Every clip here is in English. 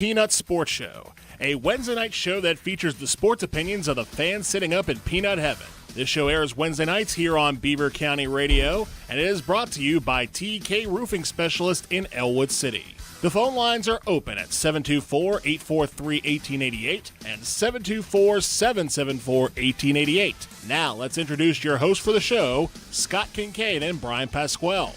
Peanut Sports Show, a Wednesday night show that features the sports opinions of the fans sitting up in peanut heaven. This show airs Wednesday nights here on Beaver County Radio, and it is brought to you by TK Roofing Specialist in Elwood City. The phone lines are open at 724-843-1888 and 724-774-1888. Now let's introduce your host for the show, Scott Kincaid and Brian Pasquale.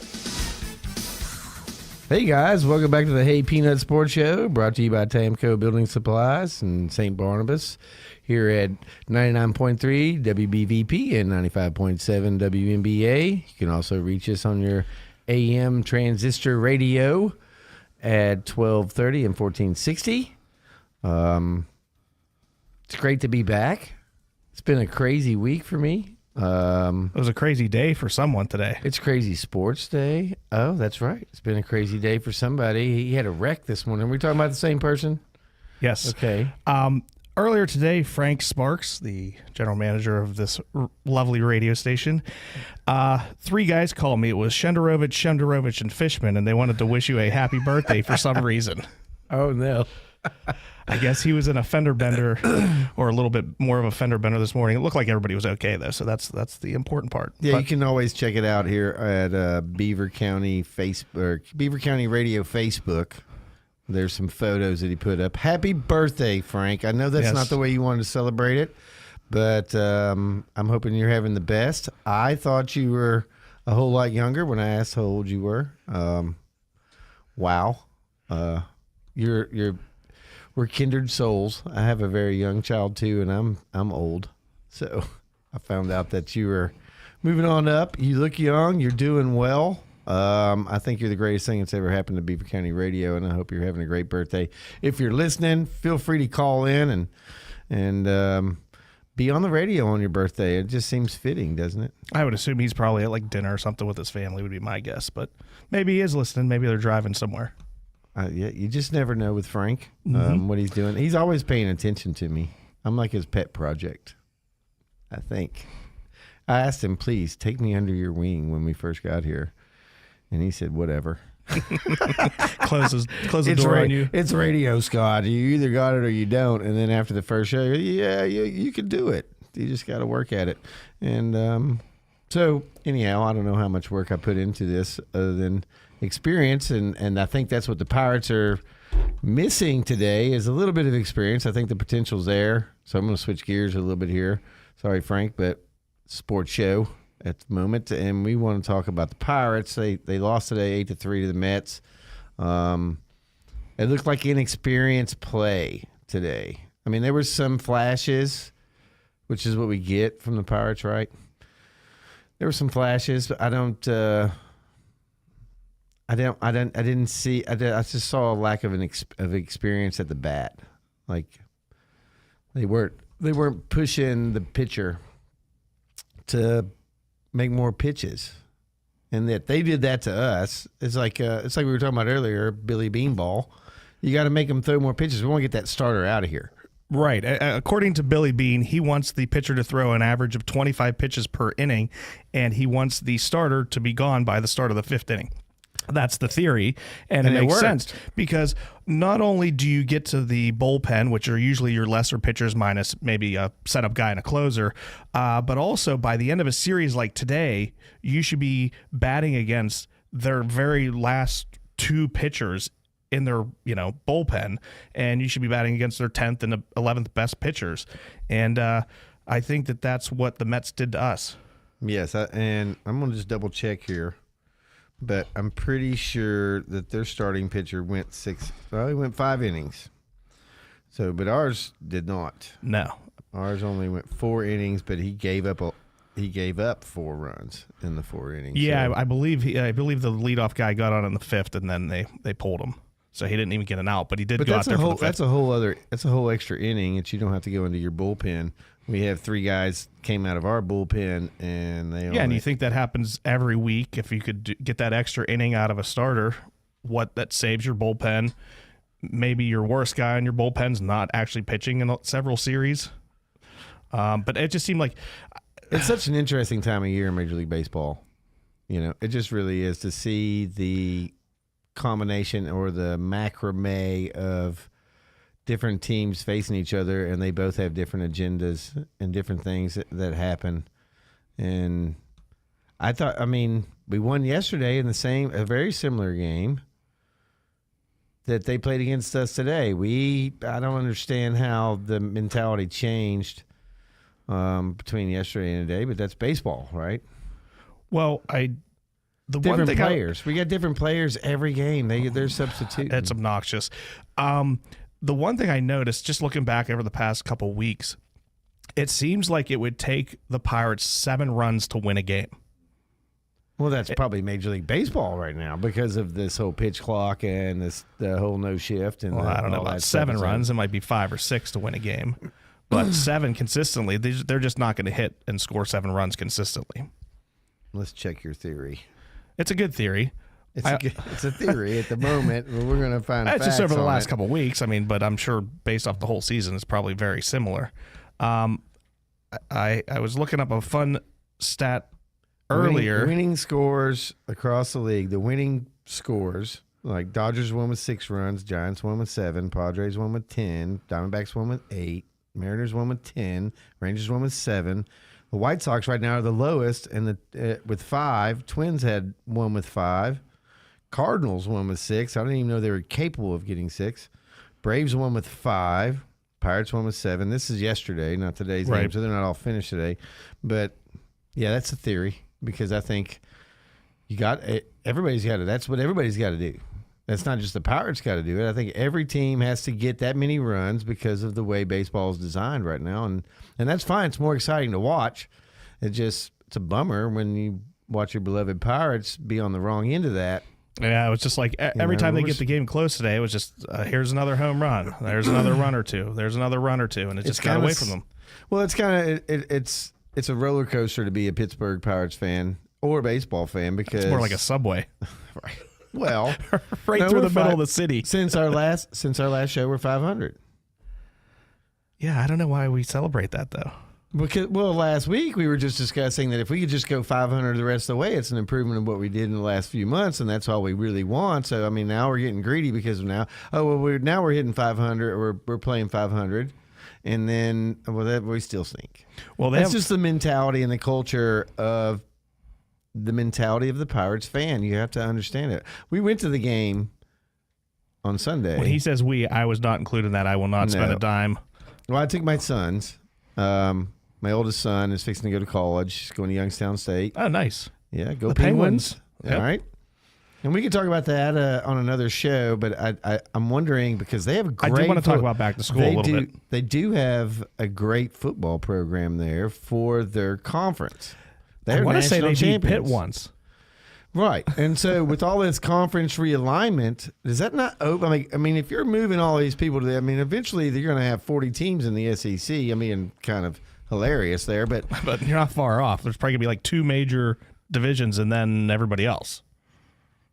Hey guys, welcome back to the Hey Peanut Sports Show, brought to you by Tamco Building Supplies and St. Barnabas, here at 99.3 WBVP and 95.7 WNBA. You can also reach us on your AM transistor radio at 1230 and 1460. It's great to be back. It's been a crazy week for me. It was a crazy day for someone today. It's Crazy Sports Day. Oh, that's right. It's been a crazy day for somebody. He had a wreck this morning. Are we talking about the same person? Yes. Okay. Earlier today, Frank Sparks, the general manager of this lovely radio station, three guys called me. It was Shenderovich, and Fishman, and they wanted to wish you a happy birthday for some reason. Oh, no. I guess he was in a fender bender, or a little bit more of a fender bender this morning. It looked like everybody was okay, though, so that's the important part. Yeah, you can always check it out here at Beaver County Beaver County Radio Facebook. There's some photos that he put up. Happy birthday, Frank. I know that's not the way you wanted to celebrate it, but I'm hoping you're having the best. I thought you were a whole lot younger when I asked how old you were. Wow. We're kindred souls. I have a very young child too, and I'm old. So I found out that you were moving on up. You look young. You're doing well. I think you're the greatest thing that's ever happened to Beaver County Radio, and I hope you're having a great birthday. If you're listening, feel free to call in and be on the radio on your birthday. It just seems fitting, doesn't it? I would assume he's probably at like dinner or something with his family would be my guess, but maybe he is listening. Maybe they're driving somewhere. Yeah, you just never know with Frank what he's doing. He's always paying attention to me. I'm like his pet project, I think. I asked him, please take me under your wing when we first got here. And he said, whatever. Close the door on you. It's radio, Scott. You either got it or you don't. And then after the first show, yeah, you can do it. You just got to work at it. And so anyhow, I don't know how much work I put into this other than experience. And I think that's what the Pirates are missing today is a little bit of experience. I think the potential's there. So I'm going to switch gears a little bit here. Sorry, Frank, but sports show at the moment, and we want to talk about the Pirates. They lost today 8-3 to the Mets. It looked like inexperienced play today. I mean, there were some flashes, which is what we get from the Pirates, right? There were some flashes, but I just saw a lack of experience at the bat. Like they weren't pushing the pitcher to make more pitches, and that they did that to us. It's like we were talking about earlier, Billy Beanball. You got to make them throw more pitches. We want to get that starter out of here. Right. According to Billy Bean, he wants the pitcher to throw an average of 25 pitches per inning, and he wants the starter to be gone by the start of the fifth inning. That's the theory, and it makes sense because not only do you get to the bullpen, which are usually your lesser pitchers minus maybe a setup guy and a closer, but also by the end of a series like today, you should be batting against their very last two pitchers in their bullpen, and you should be batting against their 10th and 11th best pitchers. And I think that's what the Mets did to us. Yes, and I'm going to just double check here. But I'm pretty sure that their starting pitcher went he went 5 innings. So, but ours did not. No, ours only went 4 innings, but he gave up 4 runs in the 4 innings. Yeah, so. I believe the leadoff guy got on in the 5th, and then they pulled him, so he didn't even get an out. But he did go out there for the 5th. That's a whole extra inning that you don't have to go into your bullpen. We have 3 guys came out of our bullpen, and they and you think that happens every week. If you could get that extra inning out of a starter, that saves your bullpen. Maybe your worst guy in your bullpen's not actually pitching in several series. But it just seemed like it's such an interesting time of year in Major League Baseball. It just really is to see the combination or the macrame of different teams facing each other, and they both have different agendas and different things that happen. And I thought, I mean, we won yesterday in a very similar game that they played against us today. I don't understand how the mentality changed between yesterday and today, but that's baseball, right? Well, different players. We got different players every game. They're substituting. It's obnoxious. The one thing I noticed, just looking back over the past couple weeks, it seems like it would take the Pirates 7 runs to win a game. Well, that's probably Major League Baseball right now because of this whole pitch clock and the whole no shift. And I don't know about 7 runs. It might be 5 or 6 to win a game. But 7 consistently, they're just not going to hit and score 7 runs consistently. Let's check your theory. It's a good theory. It's a theory at the moment. But we're going to find facts. It's just over the last couple of weeks. I mean, but I'm sure based off the whole season, it's probably very similar. I was looking up a fun stat earlier. Winning scores across the league. The winning scores, like Dodgers won with 6 runs, Giants won with 7, Padres won with 10, Diamondbacks won with 8, Mariners won with 10, Rangers won with 7. The White Sox right now are the lowest and with 5. Twins had won with 5. Cardinals won with 6. I didn't even know they were capable of getting 6. Braves won with 5. Pirates won with 7. This is yesterday, not today's game, so they're not all finished today. But, yeah, that's a theory because I think everybody's got to. That's what everybody's got to do. That's not just the Pirates got to do it. I think every team has to get that many runs because of the way baseball is designed right now. And that's fine. It's more exciting to watch. It's a bummer when you watch your beloved Pirates be on the wrong end of that. Yeah, it was just like every time they get the game close today, it was just here's another home run. There's another run or two. There's another run or two, and it just got away from them. Well, it's kind of it's a roller coaster to be a Pittsburgh Pirates fan or a baseball fan because it's more like a subway, right? Well, right through the middle of the city. Since our last show, we're 500. Yeah, I don't know why we celebrate that though. Because, last week we were just discussing that if we could just go 500 the rest of the way, it's an improvement of what we did in the last few months, and that's all we really want. So, I mean, now we're getting greedy because of now. Now we're hitting 500, or we're playing 500, and then we still stink. Well, that's just the mentality and the culture of the Pirates fan. You have to understand it. We went to the game on Sunday. When he says we, I was not included in that. I will not spend a dime. Well, I took my sons. My oldest son is fixing to go to college. He's going to Youngstown State. Oh, nice. Yeah, go the Penguins. Yep. All right. And we can talk about that on another show, but I'm wondering because they have a great... I do want to talk about back to school a little bit. They do have a great football program there for their conference. I want to say they beat Pitt once. Right. And so with all this conference realignment, does that not open? I mean, if you're moving all these people to eventually they're going to have 40 teams in the SEC. I mean, kind of hilarious there, but you're not far off. There's probably going to be like 2 major divisions and then everybody else.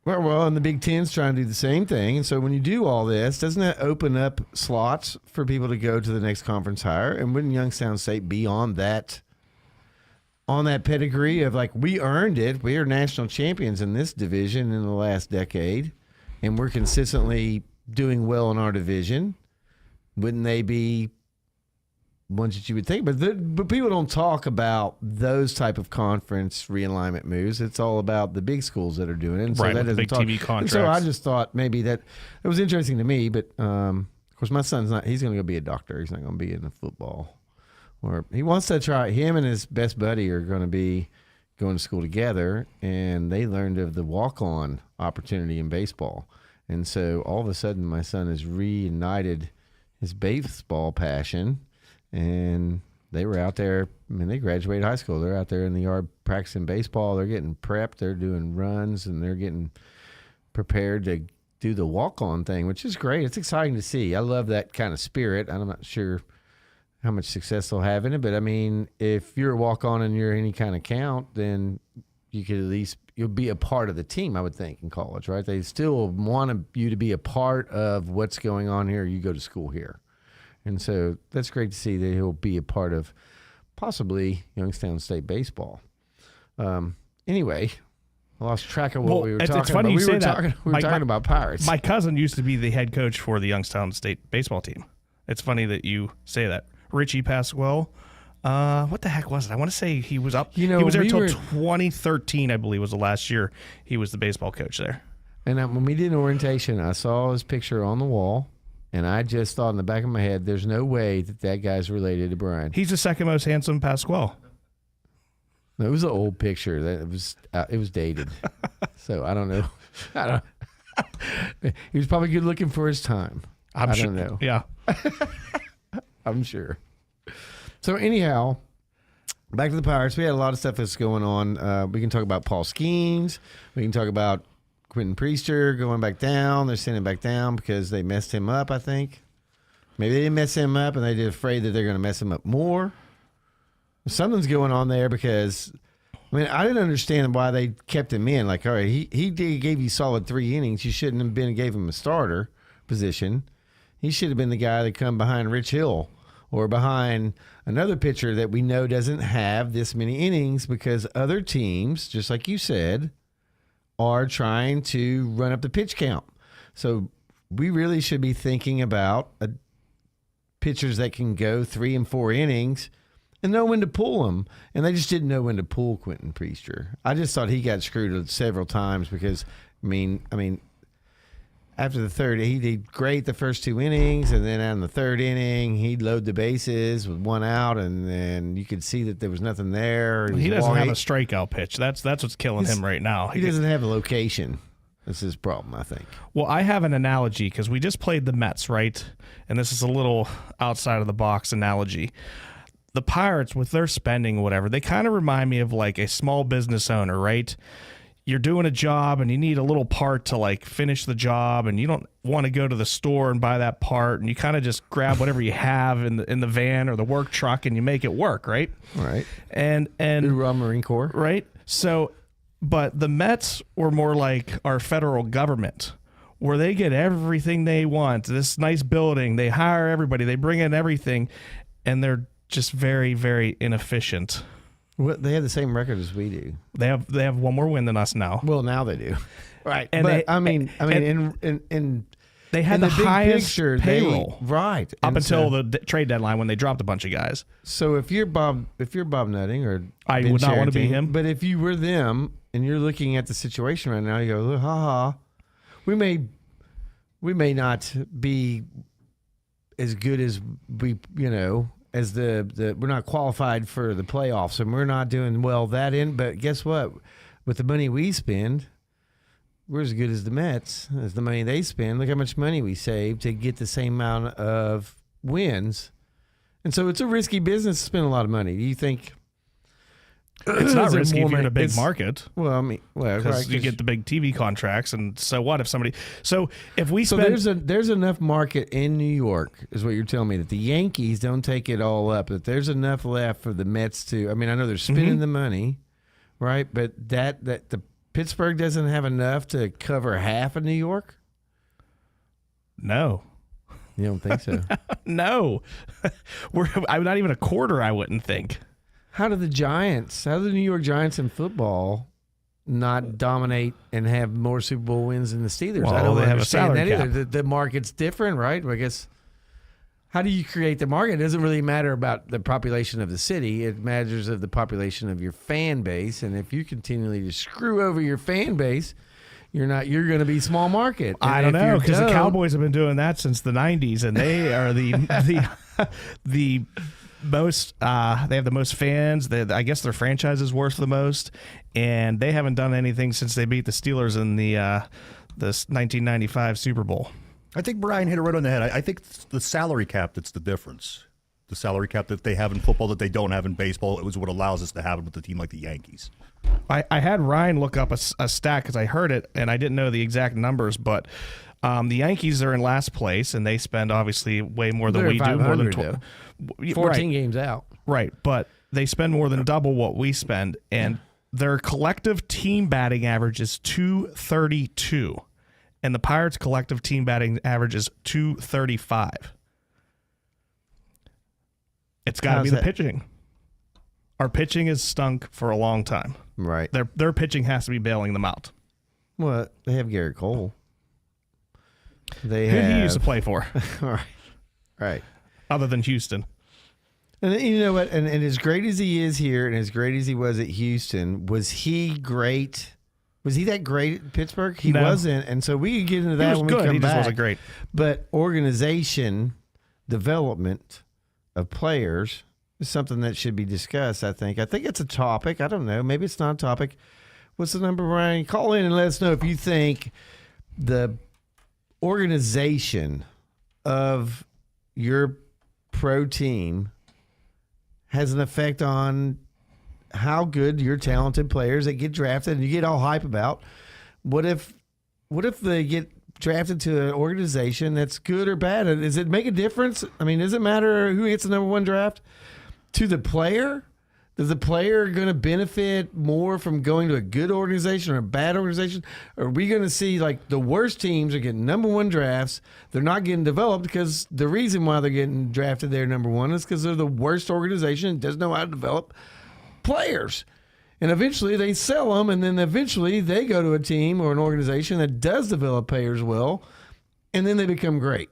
Well, and the Big Ten's trying to do the same thing. And so when you do all this, doesn't that open up slots for people to go to the next conference higher? And wouldn't Youngstown State be on that pedigree of like, we earned it. We are national champions in this division in the last decade, and we're consistently doing well in our division. Wouldn't they be ones that you would think? But people don't talk about those type of conference realignment moves. It's all about the big schools that are doing it. And so right, that with big TV contracts. And so I just thought maybe that it was interesting to me, but of course my son's he's going to go be a doctor. He's not going to be in the football. Or he wants to try. Him and his best buddy are going to be going to school together, and they learned of the walk-on opportunity in baseball. And so all of a sudden, my son has reunited his baseball passion, and they were out there. I mean, they graduated high school. They're out there in the yard practicing baseball. They're getting prepped. They're doing runs, and they're getting prepared to do the walk-on thing, which is great. It's exciting to see. I love that kind of spirit. I'm not sure how much success they'll have in it. But, I mean, if you're a walk-on and you're any kind of count, then you could at least – you'll be a part of the team, I would think, in college, right? They still want you to be a part of what's going on here. You go to school here. And so that's great to see that he'll be a part of possibly Youngstown State baseball. Anyway, I lost track of what we were talking about. It's funny you say that. We were talking about Pirates. My cousin used to be the head coach for the Youngstown State baseball team. It's funny that you say that. Richie Pasquale. What the heck was it? I want to say he was up. He was there until 2013, I believe, was the last year he was the baseball coach there. And when we did orientation, I saw his picture on the wall, and I just thought in the back of my head, there's no way that guy's related to Brian. He's the second most handsome Pasquale. No, it was an old picture. It was dated. So I don't know. He was probably good looking for his time. I don't know. Yeah. I'm sure. So anyhow, back to the Pirates. We had a lot of stuff that's going on. We can talk about Paul Skeens. We can talk about Quentin Priester going back down. They're sending him back down because they messed him up, I think. Maybe they didn't mess him up and they're just afraid that they're going to mess him up more. Something's going on there because, I mean, I didn't understand why they kept him in. Like, all right, he gave you solid 3 innings. You shouldn't have gave him a starter position. He should have been the guy that come behind Rich Hill or behind another pitcher that we know doesn't have this many innings because other teams, just like you said, are trying to run up the pitch count. So we really should be thinking about pitchers that can go 3 and 4 innings and know when to pull them. And they just didn't know when to pull Quentin Priester. I just thought he got screwed several times because, I mean, after the third, he did great the first 2 innings, and then on the third inning, he'd load the bases with 1 out, and then you could see that there was nothing there. He doesn't have a strikeout pitch. That's what's killing him right now. He doesn't have a location. That's his problem, I think. Well, I have an analogy because we just played the Mets, right? And this is a little outside of the box analogy. The Pirates, with their spending or whatever, they kind of remind me of like a small business owner, right? You're doing a job and you need a little part to like finish the job, and you don't want to go to the store and buy that part, and you kind of just grab whatever you have in the van or the work truck and you make it work, right? Right. And Hoorah, Marine Corps. Right. So, but the Mets were more like our federal government, where they get everything they want. This nice building, they hire everybody, they bring in everything, and they're just very, very inefficient. Well, they have the same record as we do. They have one more win than us now. Well, now they do. Right. And but in they had the highest payroll, right, up until the trade deadline when they dropped a bunch of guys. So if you're Bob Nutting or I Ben would not want to be Cherington, him. But if you were them and you're looking at the situation right now, you go, look, we may not be as good as we, as the we're not qualified for the playoffs and we're not doing well but guess what? With the money we spend, we're as good as the Mets, as the money they spend. Look how much money we save to get the same amount of wins. And so it's a risky business to spend a lot of money. Do you think it's not risky if you're in a big market? Well, because you get the big TV contracts, and so what if somebody? So if we spend, there's enough market in New York, is what you're telling me, that the Yankees don't take it all up. That there's enough left for the Mets to. I mean, I know they're spending the money, right? But that the Pittsburgh doesn't have enough to cover half of New York. No. You don't think so? No. I'm not even a quarter, I wouldn't think. How do the New York Giants in football not dominate and have more Super Bowl wins than the Steelers? Well, I don't have understand a that cap. either. The market's different, right? I guess, how do you create the market? It doesn't really matter about the population of the city. It matters of the population of your fan base. And if you continually just screw over your fan base, you're going to be small market. And I don't know, because the Cowboys have been doing that since the 90s, and they are the most they have the most fans. I guess their franchise is worth the most, and they haven't done anything since they beat the Steelers in the 1995 Super Bowl. I think Brian hit it right on the head. I think it's the salary cap that's the difference. The salary cap that they have in football that they don't have in baseball, it was what allows us to have it with a team like the Yankees. I had Ryan look up a stat because I heard it, and I didn't know the exact numbers, but the Yankees are in last place, and they spend obviously way more than we do. More than 14 games out. Right, but they spend more than double what we spend, and their collective team batting average is .232, and the Pirates' collective team batting average is .235. It's got to be the pitching. Our pitching has stunk for a long time. Right. Their pitching has to be bailing them out. Well, they have Garrett Cole. Who he used to play for. Right. other than Houston. And you know what? And as great as he is here, and as great as he was at Houston, was he great? Was he that great at Pittsburgh? He wasn't. And so we can get into that He was when good. we come He just back. wasn't great. But organization, development of players is something that should be discussed, I think. I think it's a topic. I don't know. Maybe it's not a topic. What's the number, Ryan? Call in and let us know if you think the organization of your pro team has an effect on how good your talented players that get drafted and you get all hype about. What if they get drafted to an organization that's good or bad? Does it make a difference? I mean, does it matter who gets the number one draft? To the player? Is the player going to benefit more from going to a good organization or a bad organization? Or are we going to see like the worst teams are getting number one drafts? They're not getting developed because the reason why they're getting drafted there number one is because they're the worst organization and doesn't know how to develop players. And eventually they sell them, and then eventually they go to a team or an organization that does develop players well, and then they become great.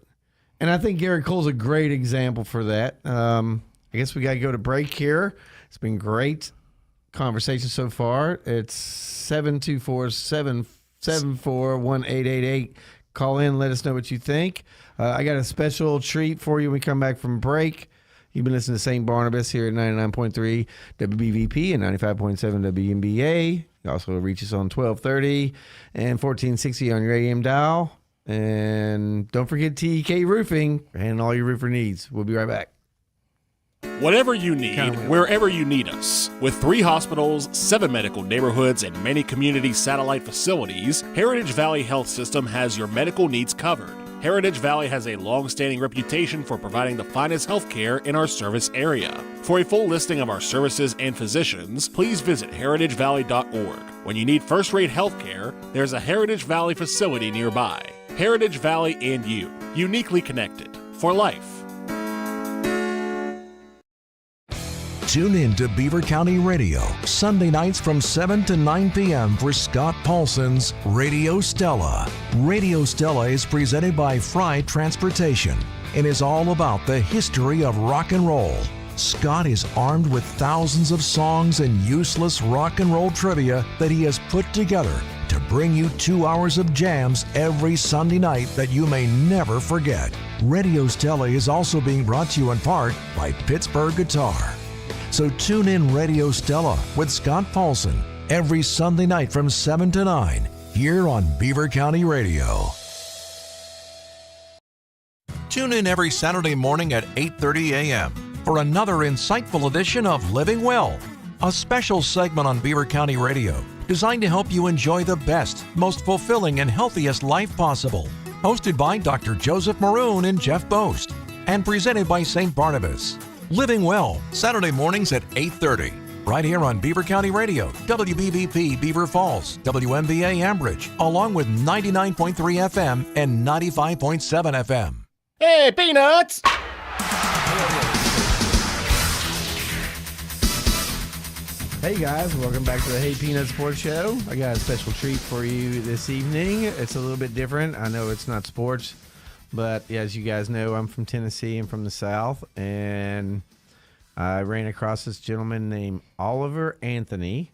And I think Garrett Cole's a great example for that. I guess we got to go to break here. It's been great conversation so far. It's 724-774-1888. Call in, let us know what you think. I got a special treat for you when we come back from break. You've been listening to St. Barnabas here at 99.3 WBVP and 95.7 WNBA. You also reach us on 1230 and 1460 on your AM dial. And don't forget TK Roofing and all your roofer needs. We'll be right back. Whatever you need, wherever you need us. With 3 hospitals, 7 medical neighborhoods, and many community satellite facilities, Heritage Valley Health System has your medical needs covered. Heritage Valley has a long-standing reputation for providing the finest health care in our service area. For a full listing of our services and physicians, please visit heritagevalley.org. When you need first-rate health care, there's a Heritage Valley facility nearby. Heritage Valley and you, uniquely connected for life. Tune in to Beaver County Radio, Sunday nights from 7 to 9 p.m. for Scott Paulson's Radio Stella. Radio Stella is presented by Fry Transportation and is all about the history of rock and roll. Scott is armed with thousands of songs and useless rock and roll trivia that he has put together to bring you 2 hours of jams every Sunday night that you may never forget. Radio Stella is also being brought to you in part by Pittsburgh Guitar. So tune in Radio Stella with Scott Paulson every Sunday night from 7 to 9 here on Beaver County Radio. Tune in every Saturday morning at 8:30 a.m. for another insightful edition of Living Well, a special segment on Beaver County Radio designed to help you enjoy the best, most fulfilling, and healthiest life possible. Hosted by Dr. Joseph Maroon and Jeff Boast, and presented by St. Barnabas. Living Well, Saturday mornings at 8:30, right here on Beaver County Radio, WBVP Beaver Falls, WMBA Ambridge, along with 99.3 FM and 95.7 FM. Hey, Peanuts! Hey guys, welcome back to the Hey Peanut Sports Show. I got a special treat for you this evening. It's a little bit different. I know it's not sports, but as you guys know, I'm from Tennessee and from the South, and I ran across this gentleman named Oliver Anthony.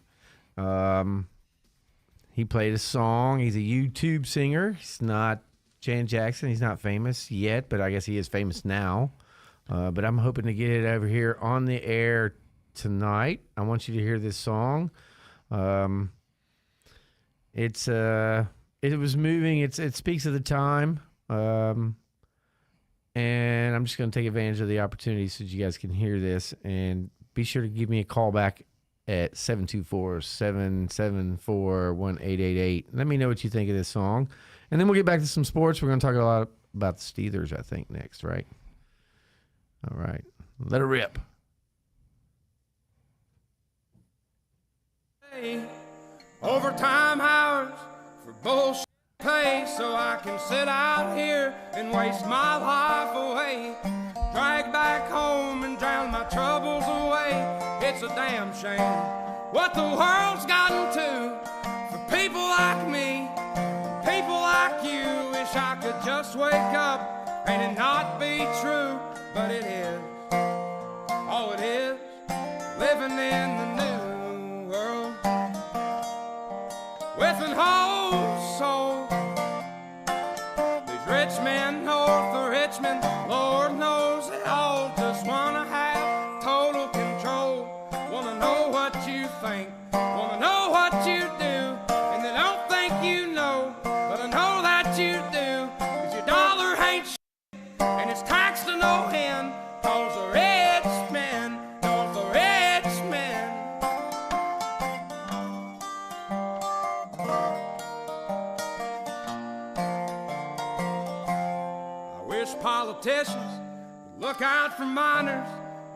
He played a song. He's a YouTube singer. He's not Jan Jackson. He's not famous yet, but I guess he is famous now. But I'm hoping to get it over here on the air tonight. I want you to hear this song. It was moving. It speaks of the time. And I'm just going to take advantage of the opportunity so that you guys can hear this, and be sure to give me a call back at 724-774-1888. Let me know what you think of this song, and then we'll get back to some sports. We're going to talk a lot about the Steelers, I think, next, right? All right. Let it rip. Overtime hours for bullshit pay, so I can sit out here and waste my life away, drag back home and drown my troubles away. It's a damn shame what the world's gotten to for people like me, people like you. Wish I could just wake up and it not be true. but it is. Oh, it is living in the new world with an whole soul. These rich men north of Richmond, Lord knows they all just wanna have total control. Wanna know what you think, wanna know what you do, and they don't think you know, but I know that you do, 'cause your dollar ain't shit, and it's taxed to no end, 'cause the rich men, 'cause the rich men. I wish politicians would look out for miners,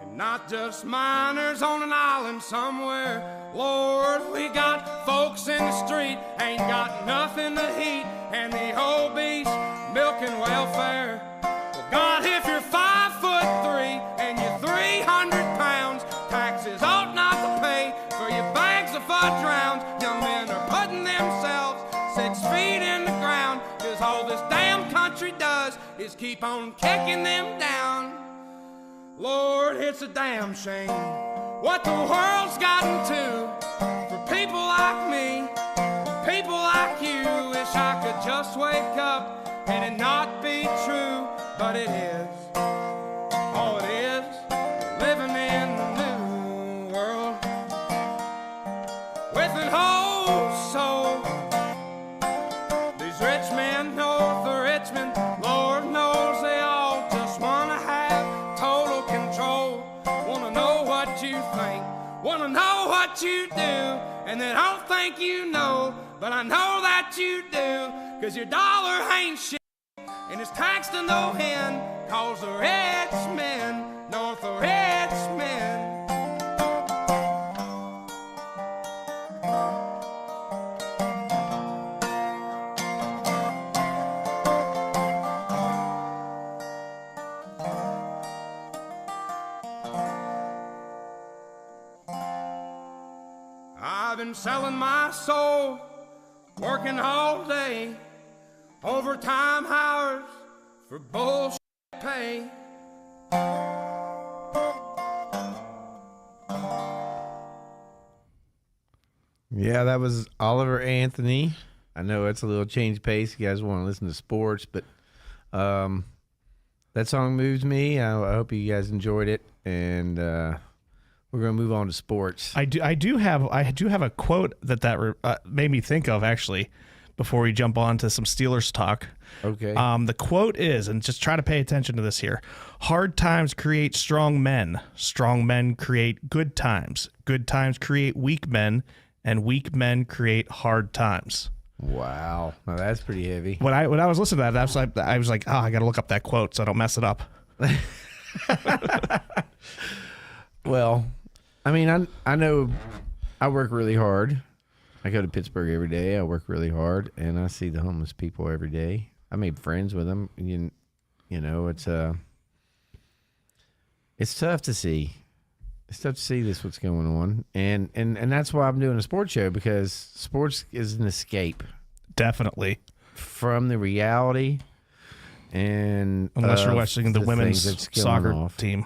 and not just miners on an island somewhere. Lord, we got folks in the street, ain't got nothing to eat, and the obese milking welfare. Well, God, if you're 5'3" and you're 300 pounds, taxes ought not to pay for your bags of fudge rounds. Young men are putting themselves 6 feet in the ground, 'cause all this damn country does is keep on kicking them down. Lord, it's a damn shame what the world's gotten to for people like me, people like you. Wish I could just wake up and it not be true, but it is. Oh, it is living in the new world with an whole soul. These rich men north of Richmond, Lord knows they all just wanna have total control. Wanna know what you think, wanna know what you do, and they don't think you know, but I know that you do, 'cause your dollar ain't shit, and it's taxed to no end, 'cause the rich men, north of rich men. I've been selling my soul, working all day, overtime hours for bullshit pay. Yeah, that was Oliver Anthony. I know it's a little change of pace. You guys want to listen to sports, but that song moves me. I hope you guys enjoyed it, and we're going to move on to sports. I do have a quote that made me think of, actually, before we jump on to some Steelers talk. Okay. The quote is, and just try to pay attention to this here: hard times create strong men create good times create weak men, and weak men create hard times. Wow. Now that's pretty heavy. When I was listening to that, I was like, oh, I got to look up that quote so I don't mess it up. Well, I mean, I know I work really hard. I go to Pittsburgh every day. I work really hard, and I see the homeless people every day. I made friends with them. You know, it's tough to see. It's tough to see what's going on, and that's why I'm doing a sports show, because sports is an escape, definitely, from the reality. And unless you're watching the women's soccer team.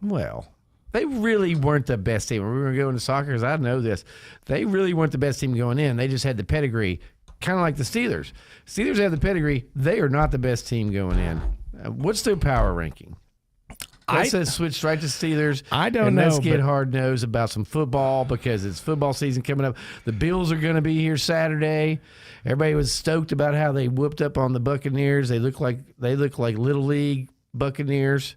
Well, they really weren't the best team. We were going to soccer, because I know this. They really weren't the best team going in. They just had the pedigree, kind of like the Steelers. Steelers have the pedigree. They are not the best team going in. What's their power ranking? Let's switch right to Steelers. I don't know. Let's get hard-nosed about some football, because it's football season coming up. The Bills are going to be here Saturday. Everybody was stoked about how they whooped up on the Buccaneers. They look like Little League Buccaneers.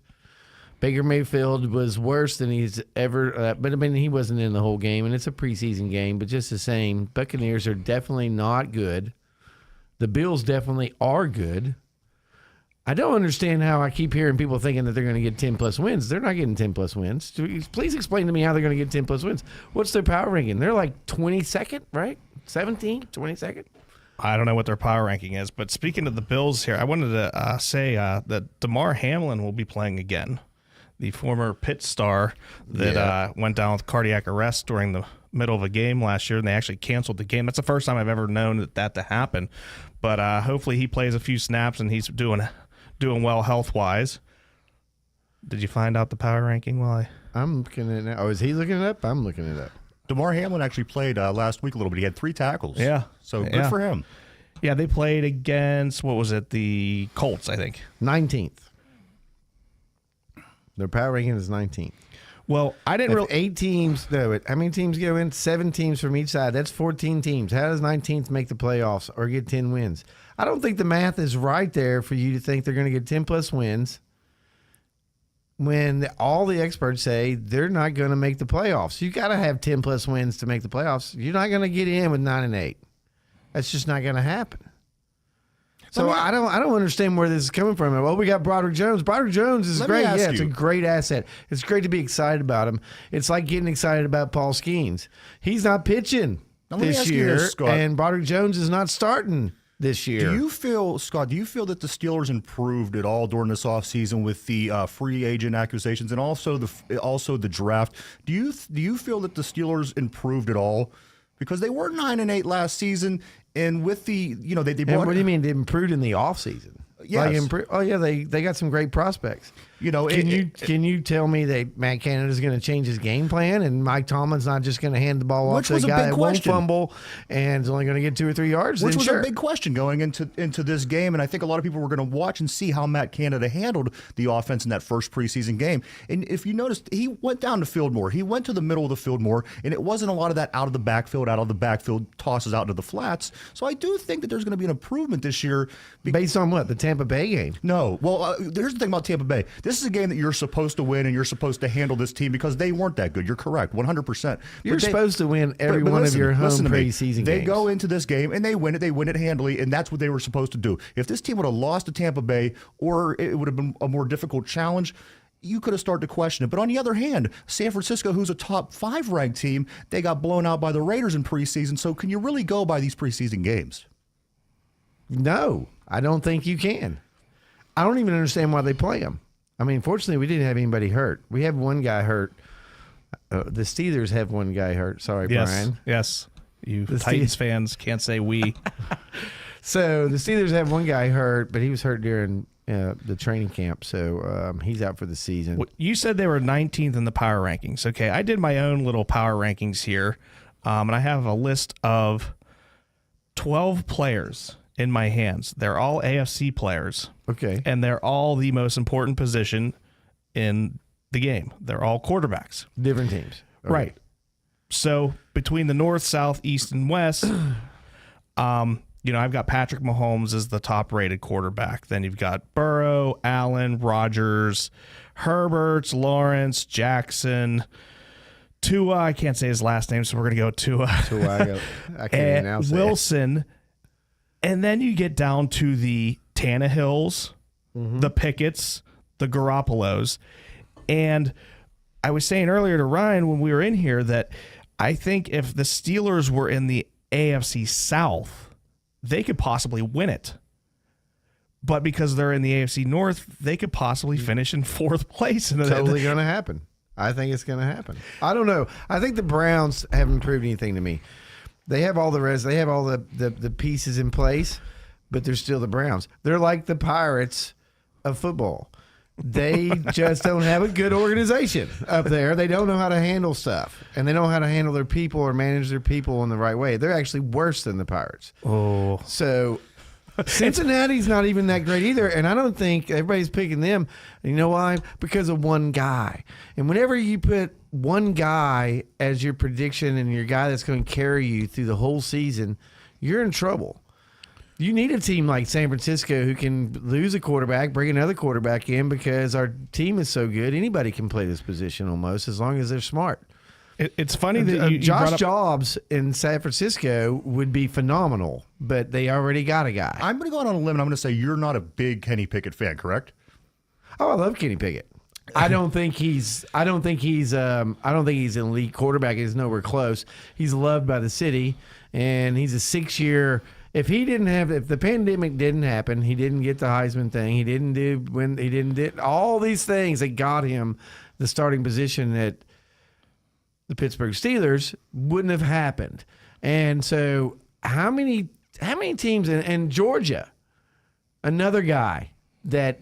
Baker Mayfield was worse than he's ever, but I mean, he wasn't in the whole game, and it's a preseason game, but just the same, Buccaneers are definitely not good. The Bills definitely are good. I don't understand how I keep hearing people thinking that they're going to get 10-plus wins. They're not getting 10-plus wins. Please explain to me how they're going to get 10-plus wins. What's their power ranking? They're like 22nd, right? 17, 22nd? I don't know what their power ranking is, but speaking of the Bills here, I wanted to say that DeMar Hamlin will be playing again. The former Pitt star that went down with cardiac arrest during the middle of a game last year, and they actually canceled the game. That's the first time I've ever known that to happen. But hopefully he plays a few snaps, and he's doing well health-wise. Did you find out the power ranking while I'm looking at it. Oh, is he looking it up? I'm looking it up. DeMar Hamlin actually played last week a little bit. He had 3 tackles. Yeah. So good Yeah. for him. Yeah, they played against, what was it, the Colts, I think. 19th. Their power ranking is 19th. Well, I didn't If really. 8 teams, no, how many teams go in? 7 teams from each side. That's 14 teams. How does 19th make the playoffs or get 10 wins? I don't think the math is right there for you to think they're going to get 10 plus wins when all the experts say they're not going to make the playoffs. You got to have 10 plus wins to make the playoffs. You're not going to get in with 9 and 8. That's just not going to happen. So I don't understand where this is coming from. Well, we got Broderick Jones. Broderick Jones is Let me great. ask Yeah, it's a you. great asset. It's great to be excited about him. It's like getting excited about Paul Skeens. He's not pitching Now, let me this ask you year, this, Scott. and Broderick Jones is not starting this year. Do you feel, Scott, that the Steelers improved at all during this offseason with the free agent accusations and also the draft? Do you feel that the Steelers improved at all? Because they were 9-8 last season, and with the, they And brought. what do you mean they improved in the offseason? Yes. They got some great prospects. Can Can you tell me that Matt Canada is going to change his game plan and Mike Tomlin's not just going to hand the ball off Which to a was a guy big that won't question. fumble and is only going to get 2 or 3 yards? Which then was sure. a big question going into this game, and I think a lot of people were going to watch and see how Matt Canada handled the offense in that first preseason game. And if you noticed, he went down to field more. He went to the middle of the field more, and it wasn't a lot of that out of the backfield tosses out into the flats. So I do think that there's going to be an improvement this year. Based on what? The Tampa Bay game? No. Well, here's the thing about Tampa Bay. This is a game that you're supposed to win, and you're supposed to handle this team because they weren't that good. You're correct, 100%. You're supposed to win every one of your home preseason games. They go into this game, and they win it. They win it handily, and that's what they were supposed to do. If this team would have lost to Tampa Bay, or it would have been a more difficult challenge, you could have started to question it. But on the other hand, San Francisco, who's a top 5 ranked team, they got blown out by the Raiders in preseason. So can you really go by these preseason games? No, I don't think you can. I don't even understand why they play them. I mean, fortunately, we didn't have anybody hurt. We have one guy hurt. The Steelers have one guy hurt. Sorry, Yes. Brian. Yes. You The Titans fans can't say we. So the Steelers have one guy hurt, but he was hurt during the training camp, so he's out for the season. Well, you said they were 19th in the power rankings. Okay, I did my own little power rankings here, and I have a list of 12 players in my hands. They're all AFC players. Okay. And they're all the most important position in the game. They're all quarterbacks. Different teams. Okay. Right. So between the North, South, East, and West, I've got Patrick Mahomes as the top rated quarterback. Then you've got Burrow, Allen, Rodgers, Herbert, Lawrence, Jackson, Tua. I can't say his last name, so we're going to go Tua. I can't even now say it. Wilson. And then you get down to the Tannehills, the Pickett's, the Garoppolos. And I was saying earlier to Ryan when we were in here that I think if the Steelers were in the AFC South, they could possibly win it. But because they're in the AFC North, they could possibly finish in 4th place. Totally going to happen. I think it's going to happen. I don't know. I think the Browns haven't proved anything to me. They have all they have all the pieces in place, but they're still the Browns. They're like the Pirates of football. They just don't have a good organization up there. They don't know how to handle stuff, and they don't know how to handle their people or manage their people in the right way. They're actually worse than the Pirates. Oh. So Cincinnati's not even that great either, and I don't think everybody's picking them. You know why? Because of one guy. And whenever you put one guy as your prediction and your guy that's going to carry you through the whole season, you're in trouble. You need a team like San Francisco who can lose a quarterback, bring another quarterback in because our team is so good. Anybody can play this position almost as long as they're smart. It's funny that you Josh brought up, Jobs in San Francisco would be phenomenal, but they already got a guy. I'm going to go out on a limb, and I'm going to say you're not a big Kenny Pickett fan, correct? Oh, I love Kenny Pickett. I don't think he's an elite quarterback. He's nowhere close. He's loved by the city, and he's a 6-year. If the pandemic didn't happen, he didn't get the Heisman thing. He didn't do all these things that got him the starting position at the Pittsburgh Steelers wouldn't have happened. And so how many teams in Georgia, another guy that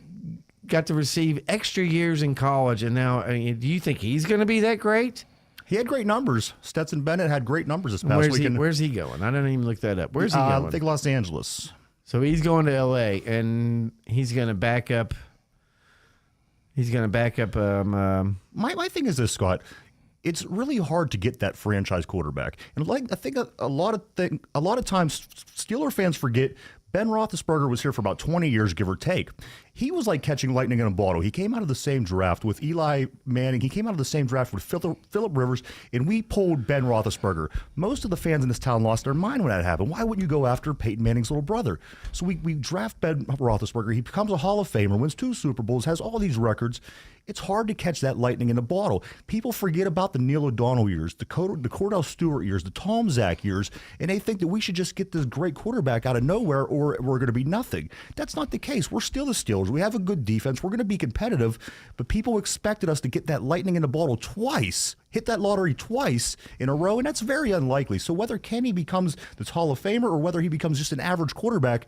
got to receive extra years in college, and now do you think he's going to be that great? He had great numbers. Stetson Bennett had great numbers this past weekend. Where's he going? I didn't even look that up. Where's he going? I think Los Angeles. So he's going to L.A. and he's going to back up. He's going to back up. My thing is this, Scott. It's really hard to get that franchise quarterback, and I think a lot of times Steeler fans forget. Ben Roethlisberger was here for about 20 years, give or take. He was like catching lightning in a bottle. He came out of the same draft with Eli Manning. He came out of the same draft with Phillip Rivers, and we pulled Ben Roethlisberger. Most of the fans in this town lost their mind when that happened. Why wouldn't you go after Peyton Manning's little brother? So we draft Ben Roethlisberger. He becomes a Hall of Famer, wins 2 Super Bowls, has all these records. It's hard to catch that lightning in a bottle. People forget about the Neil O'Donnell years, the Cordell Stewart years, the Tom Zach years, and they think that we should just get this great quarterback out of nowhere or we're going to be nothing. That's not the case. We're still the Steelers. We have a good defense. We're going to be competitive, but people expected us to get that lightning in the bottle twice, hit that lottery twice in a row, and that's very unlikely. So whether Kenny becomes this Hall of Famer or whether he becomes just an average quarterback,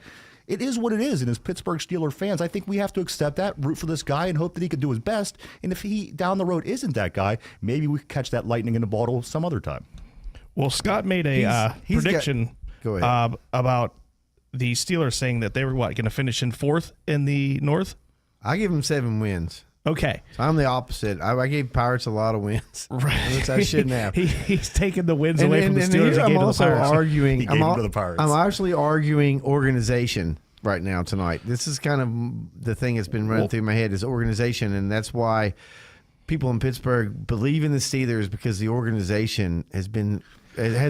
it is what it is. And as Pittsburgh Steelers fans, I think we have to accept that, root for this guy, and hope that he can do his best. And if he down the road isn't that guy, maybe we can catch that lightning in the bottle some other time. Well, Scott made a prediction about the Steelers saying that they were going to finish in 4th in the North. I give him 7 wins. Okay. So I'm the opposite. I gave Pirates a lot of wins, right. which I shouldn't have. He's taken the wins away from the Steelers. I'm also arguing. I'm actually arguing organization right now tonight. This is kind of the thing that's been running through my head is organization, and that's why people in Pittsburgh believe in the Steelers because the organization has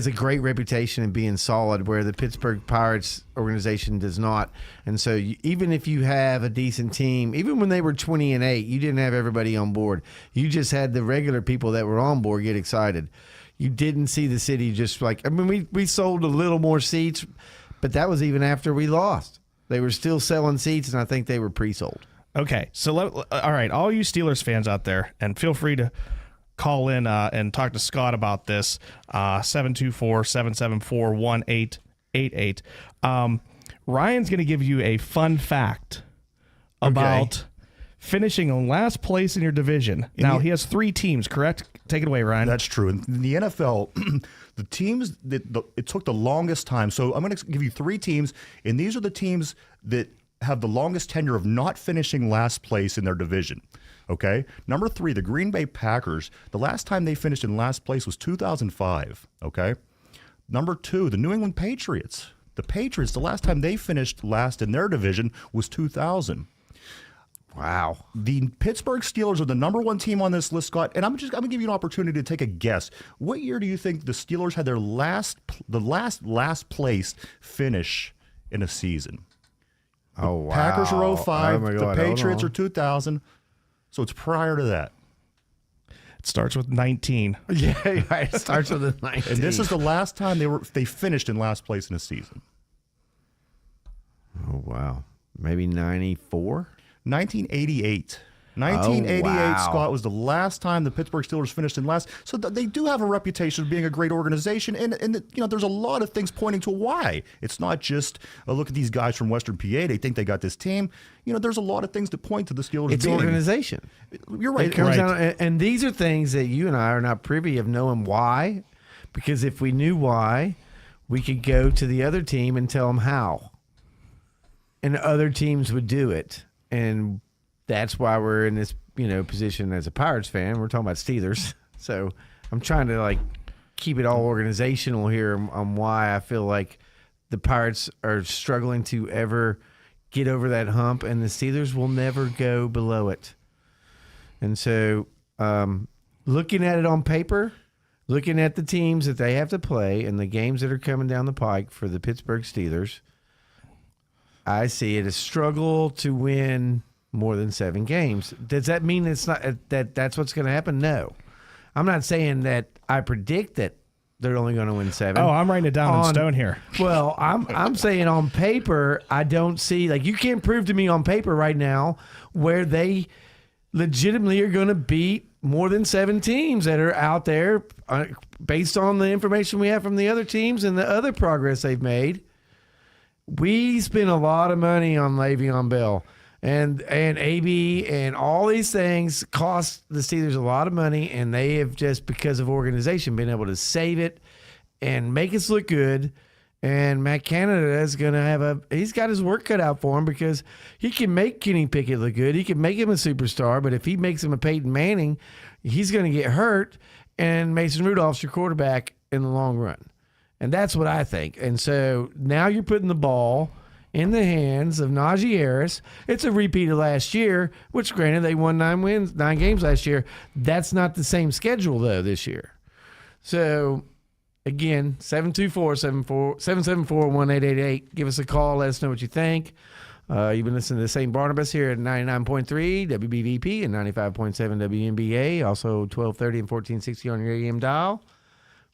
a great reputation in being solid, where the Pittsburgh Pirates organization does not. And so even if you have a decent team, even when they were 20-8, you didn't have everybody on board. You just had the regular people that were on board get excited. You didn't see the city just we sold a little more seats, but that was even after we lost. They were still selling seats, and I think they were pre-sold. Okay, so all right, all you Steelers fans out there, and feel free to call in and talk to Scott about this, 724-774-1888. Ryan's going to give you a fun fact about finishing in last place in your division. Now, he has 3 teams, correct? Take it away, Ryan. That's true. In the NFL, the teams it took the longest time. So I'm going to give you 3 teams, and these are the teams that have the longest tenure of not finishing last place in their division. Okay. Number 3, the Green Bay Packers. The last time they finished in last place was 2005. Okay. Number 2, the New England Patriots. The Patriots, the last time they finished last in their division was 2000. Wow. The Pittsburgh Steelers are the number 1 team on this list, Scott. And I'm going to give you an opportunity to take a guess. What year do you think the Steelers had their last place finish in a season? Oh, wow. Packers are 05. Oh, my God. The Patriots are 2000. So it's prior to that. It starts with 19. Yeah, it starts with a 19. And this is the last time they finished in last place in a season. Oh, wow. Maybe 94? 1988. 1988, wow. Scott, was the last time the Pittsburgh Steelers finished in last. So they do have a reputation of being a great organization, and there's a lot of things pointing to why. It's not just look at these guys from Western PA. They think they got this team. There's a lot of things that point to the Steelers. It's organization. You're right. It comes down, and these are things that you and I are not privy of knowing why, because if we knew why, we could go to the other team and tell them how, and other teams would do it, and that's why we're in this, position as a Pirates fan. We're talking about Steelers. So I'm trying to keep it all organizational here on why I feel like the Pirates are struggling to ever get over that hump, and the Steelers will never go below it. And so looking at it on paper, looking at the teams that they have to play and the games that are coming down the pike for the Pittsburgh Steelers, I see it a struggle to win more than 7 games. Does that mean it's not that's what's going to happen? No. I'm not saying that I predict that they're only going to win 7. Oh, I'm writing it down in stone here. Well, I'm saying on paper, I don't see, you can't prove to me on paper right now where they legitimately are going to beat more than 7 teams that are out there based on the information we have from the other teams and the other progress they've made. We spent a lot of money on Le'Veon Bell. And AB and all these things cost the Steelers a lot of money, and they have just, because of organization, been able to save it and make us look good. And Matt Canada is going to he's got his work cut out for him, because he can make Kenny Pickett look good. He can make him a superstar, but if he makes him a Peyton Manning, he's going to get hurt, and Mason Rudolph's your quarterback in the long run. And that's what I think. And so now you're putting the ball in the hands of Najee Harris. It's a repeat of last year, which granted they won 9 games last year. That's not the same schedule though this year. So again, 724-774-1888. Give us a call. Let us know what you think. You've been listening to St. Barnabas here at 99.3 WBVP and 95.7 WNBA. Also 1230 and 1460 on your AM dial.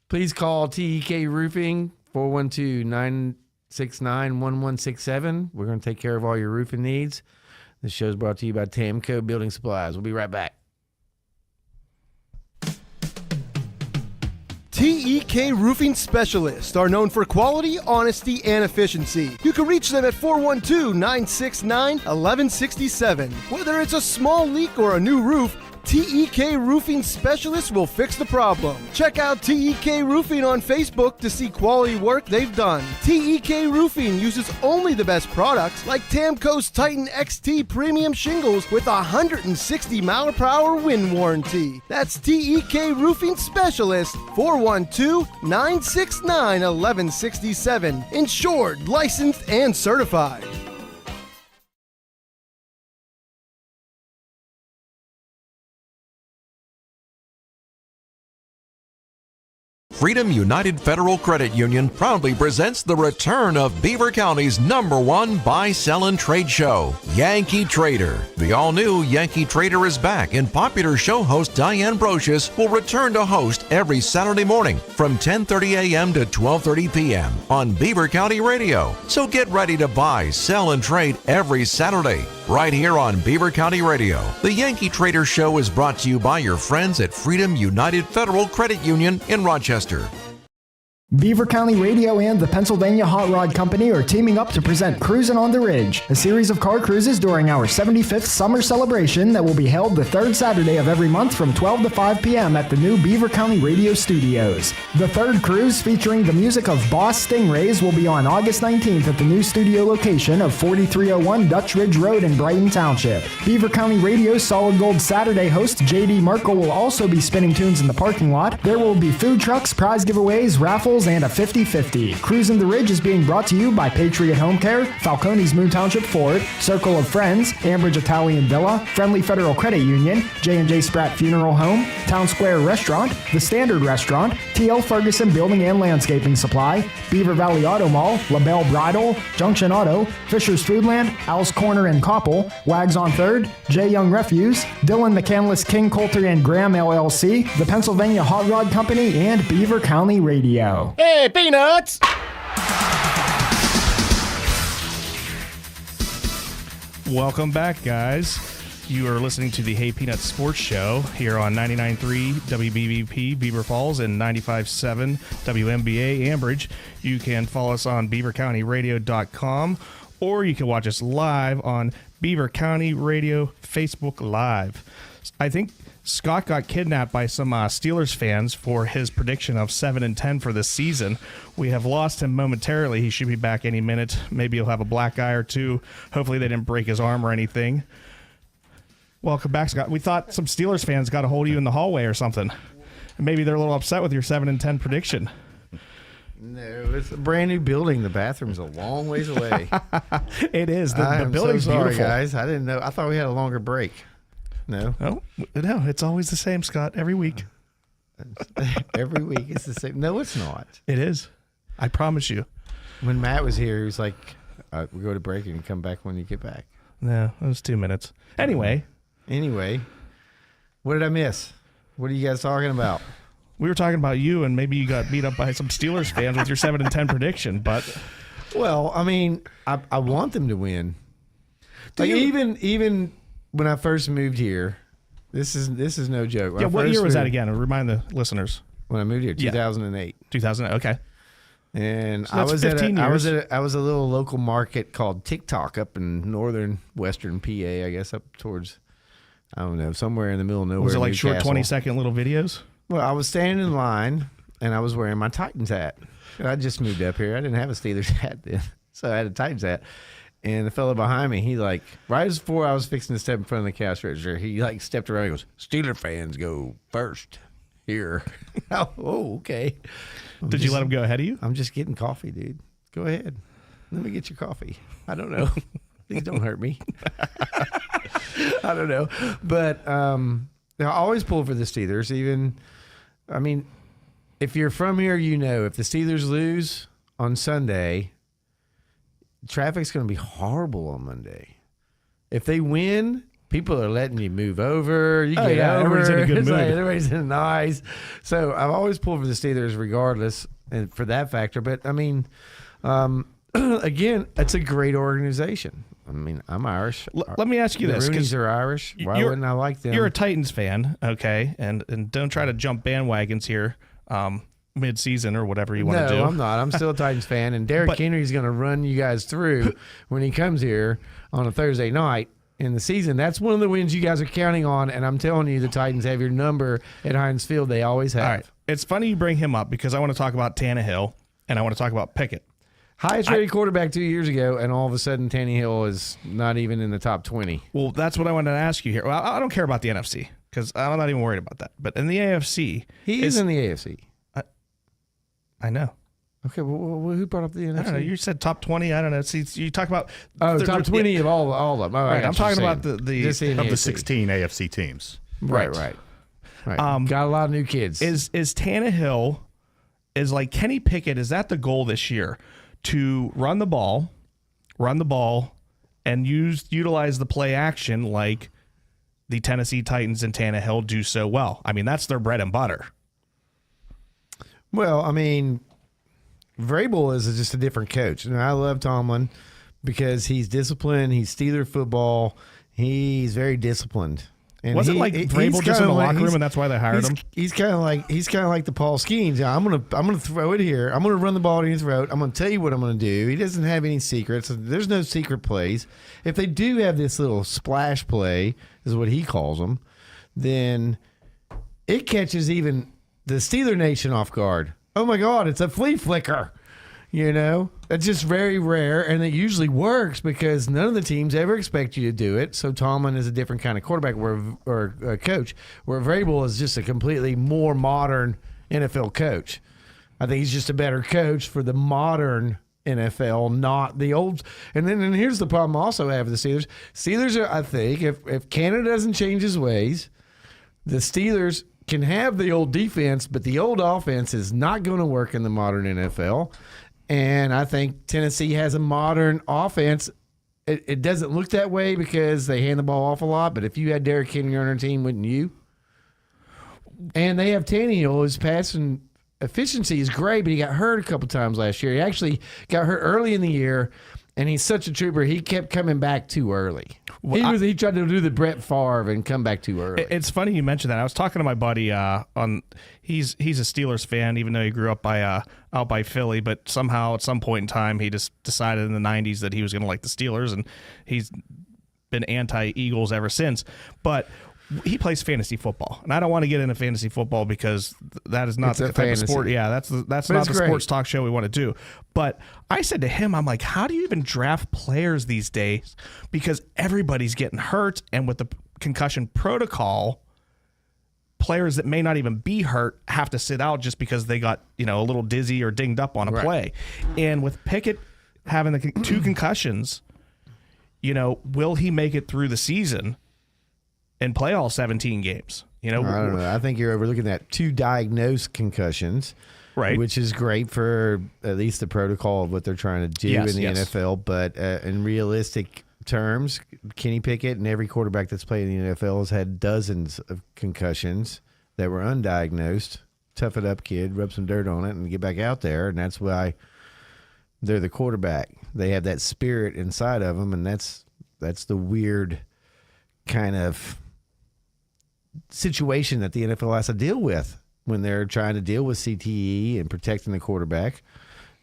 Please call TEK Roofing 412-969-1167. We're going to take care of all your roofing needs. This show is brought to you by Tamco Building Supplies. We'll be right back. TEK Roofing Specialists are known for quality, honesty, and efficiency. You can reach them at 412-969-1167. Whether it's a small leak or a new roof, TEK Roofing Specialists will fix the problem. Check out TEK Roofing on Facebook to see quality work they've done. TEK Roofing uses only the best products like Tamco's Titan XT Premium Shingles with a 160-mile-per-hour wind warranty. That's TEK Roofing Specialists, 412-969-1167. Insured, licensed, and certified. Freedom United Federal Credit Union proudly presents the return of Beaver County's #1 buy, sell, and trade show, Yankee Trader. The all-new Yankee Trader is back, and popular show host Diane Brocious will return to host every Saturday morning from 10:30 a.m. to 12:30 p.m. on Beaver County Radio. So get ready to buy, sell, and trade every Saturday, right here on Beaver County Radio. The Yankee Trader Show is brought to you by your friends at Freedom United Federal Credit Union in Rochester. Beaver County Radio and the Pennsylvania Hot Rod Company are teaming up to present Cruisin' on the Ridge, a series of car cruises during our 75th summer celebration that will be held the third Saturday of every month from 12 to 5 p.m. at the new Beaver County Radio Studios. The third cruise, featuring the music of Boss Stingrays, will be on August 19th at the new studio location of 4301 Dutch Ridge Road in Brighton Township. Beaver County Radio's Solid Gold Saturday host J.D. Merkel will also be spinning tunes in the parking lot. There will be food trucks, prize giveaways, raffles, and a 50-50. Cruisin' the Ridge is being brought to you by Patriot Home Care, Falcone's Moon Township Ford, Circle of Friends, Ambridge Italian Villa, Friendly Federal Credit Union, J&J Spratt Funeral Home, Town Square Restaurant, The Standard Restaurant, T.L. Ferguson Building and Landscaping Supply, Beaver Valley Auto Mall, LaBelle Bridal, Junction Auto, Fisher's Foodland, Al's Corner and Koppel, Wags on 3rd, J. Young Refuse, Dylan McCandless King Coulter and Graham LLC, the Pennsylvania Hot Rod Company, and Beaver County Radio. Hey, Peanuts! Welcome back, guys. You are listening to the Hey Peanuts Sports Show here on 99.3 WBVP Beaver Falls and 95.7 WNBA Ambridge. You can follow us on beavercountyradio.com, or you can watch us live on Beaver County Radio Facebook Live. I think Scott got kidnapped by some Steelers fans for his prediction of 7-10 for this season. We have lost him momentarily. He should be back any minute. Maybe he'll have a black eye or two. Hopefully they didn't break his arm or anything. Welcome back, Scott. We thought some Steelers fans got a hold of you in the hallway or something. Maybe they're a little upset with your 7-10 prediction. No, it's a brand new building. The bathroom's a long ways away. It is. The building's so sorry, beautiful. guys. I didn't know. I thought we had a longer break. No. Oh, no, it's always the same, Scott, every week. Every week it's the same. No, it's not. It is. I promise you. When Matt was here, he was like, we go to break and you come back when you get back. No, it was 2 minutes. Anyway, what did I miss? What are you guys talking about? we were talking about you, and maybe you got beat up by some Steelers fans with your 7-10 prediction, but... Well, I mean, I want them to win. Like even when I first moved here, this is no joke. Yeah, what year was that again? Remind the listeners. When I moved here, 2008. 2000. Okay. And So that's I was 15 years. I was a little local market called TikTok up in northern western PA, I guess, up towards, I don't know, somewhere in the middle of nowhere. Was it like short Newcastle. 20-second little videos? Well, I was standing in line and I was wearing my Titans hat. I just moved up here. I didn't have a Steelers hat then, so I had a Titans hat. And the fellow behind me, he like, right as before I was fixing to step in front of the cash register, he like stepped around and goes, "Steeler fans go first here." Oh, okay. Did you let him go ahead of you? I'm just getting coffee, dude. Go ahead. Let me get your coffee. I don't know. Please don't hurt me. I don't know. But I always pull for the Steelers. Even, I mean, if you're from here, you know, if the Steelers lose on Sunday, traffic's going to be horrible on Monday. If they win, people are letting you move over. You get over. Everybody's in a good It's mood. like everybody's in nice. So I've always pulled for the Steelers regardless, and for that factor. But, I mean, again, it's a great organization. I mean, I'm Irish. Let me ask you The this. 'cause Roonies are Irish. Why you're- wouldn't I like them? You're a Titans fan, okay? And don't try to jump bandwagons here mid-season or whatever you want to do. No, I'm not. I'm still a Titans fan, and Derrick Henry's going to run you guys through when he comes here on a Thursday night in the season. That's one of the wins you guys are counting on, and I'm telling you, the Titans have your number at Heinz Field. They always have. All right. It's funny you bring him up because I want to talk about Tannehill and I want to talk about Pickett. Highest rated quarterback 2 years ago, and all of a sudden Tannehill is not even in the top 20. Well, that's what I wanted to ask you here. Well, I don't care about the NFC because I'm not even worried about that. But in the AFC, He is in the AFC. I know. Okay, well, who brought up the NFC? I don't know. You said top 20. I don't know. See, you talk about top 20 of all of them. All right. I'm talking about the Just in Of the AFC. 16 AFC teams. Right. Got a lot of new kids. Is Tannehill is like Kenny Pickett? Is that the goal this year to run the ball, and utilize the play action like the Tennessee Titans and Tannehill do so well? I mean, that's their bread and butter. Well, I mean, Vrabel is just a different coach. And I love Tomlin because he's disciplined. He's Steeler football. He's very disciplined. And Was it like Vrabel just in the locker room and that's why they hired him? He's kind of like the Paul Skeens. I'm gonna throw it here. I'm gonna run the ball in his throat. I'm gonna tell you what I'm gonna do. He doesn't have any secrets. There's no secret plays. If they do have this little splash play, is what he calls them, then it catches even the Steeler Nation off guard. Oh my God, it's a flea flicker. You know, it's just very rare, and it usually works because none of the teams ever expect you to do it. So Tomlin is a different kind of quarterback or a coach, where Vrabel is just a completely more modern NFL coach. I think he's just a better coach for the modern NFL, not the old. And here's the problem I also have with the Steelers. Steelers are, I think, if Canada doesn't change his ways, the Steelers can have the old defense, but the old offense is not going to work in the modern NFL. And I think Tennessee has a modern offense. It doesn't look that way because they hand the ball off a lot, but if you had Derrick Henry on their team, wouldn't you? And they have Tannehill. His passing efficiency is great, but he got hurt a couple times last year. He actually got hurt early in the year, and he's such a trooper. He kept coming back too early. He tried to do the Brett Favre and come back too early. It's funny you mentioned that. I was talking to my buddy he's a Steelers fan, even though he grew up out by Philly, but somehow at some point in time he just decided in the 90s that he was going to like the Steelers, and he's been anti-Eagles ever since. But he plays fantasy football, and I don't want to get into fantasy football because that is not the type of sport. Yeah, that's not the sports talk show we want to do. But I said to him, I'm like, how do you even draft players these days? Because everybody's getting hurt, and with the concussion protocol, players that may not even be hurt have to sit out just because they got a little dizzy or dinged up on a play. And with Pickett having the two concussions, will he make it through the season and play all 17 games? I don't know. I think you're overlooking that. 2 diagnosed concussions, right? Which is great for at least the protocol of what they're trying to do in the NFL. But in realistic terms, Kenny Pickett and every quarterback that's played in the NFL has had dozens of concussions that were undiagnosed. Tough it up, kid. Rub some dirt on it and get back out there. And that's why they're the quarterback. They have that spirit inside of them, and that's the weird kind of situation that the NFL has to deal with when they're trying to deal with CTE and protecting the quarterback.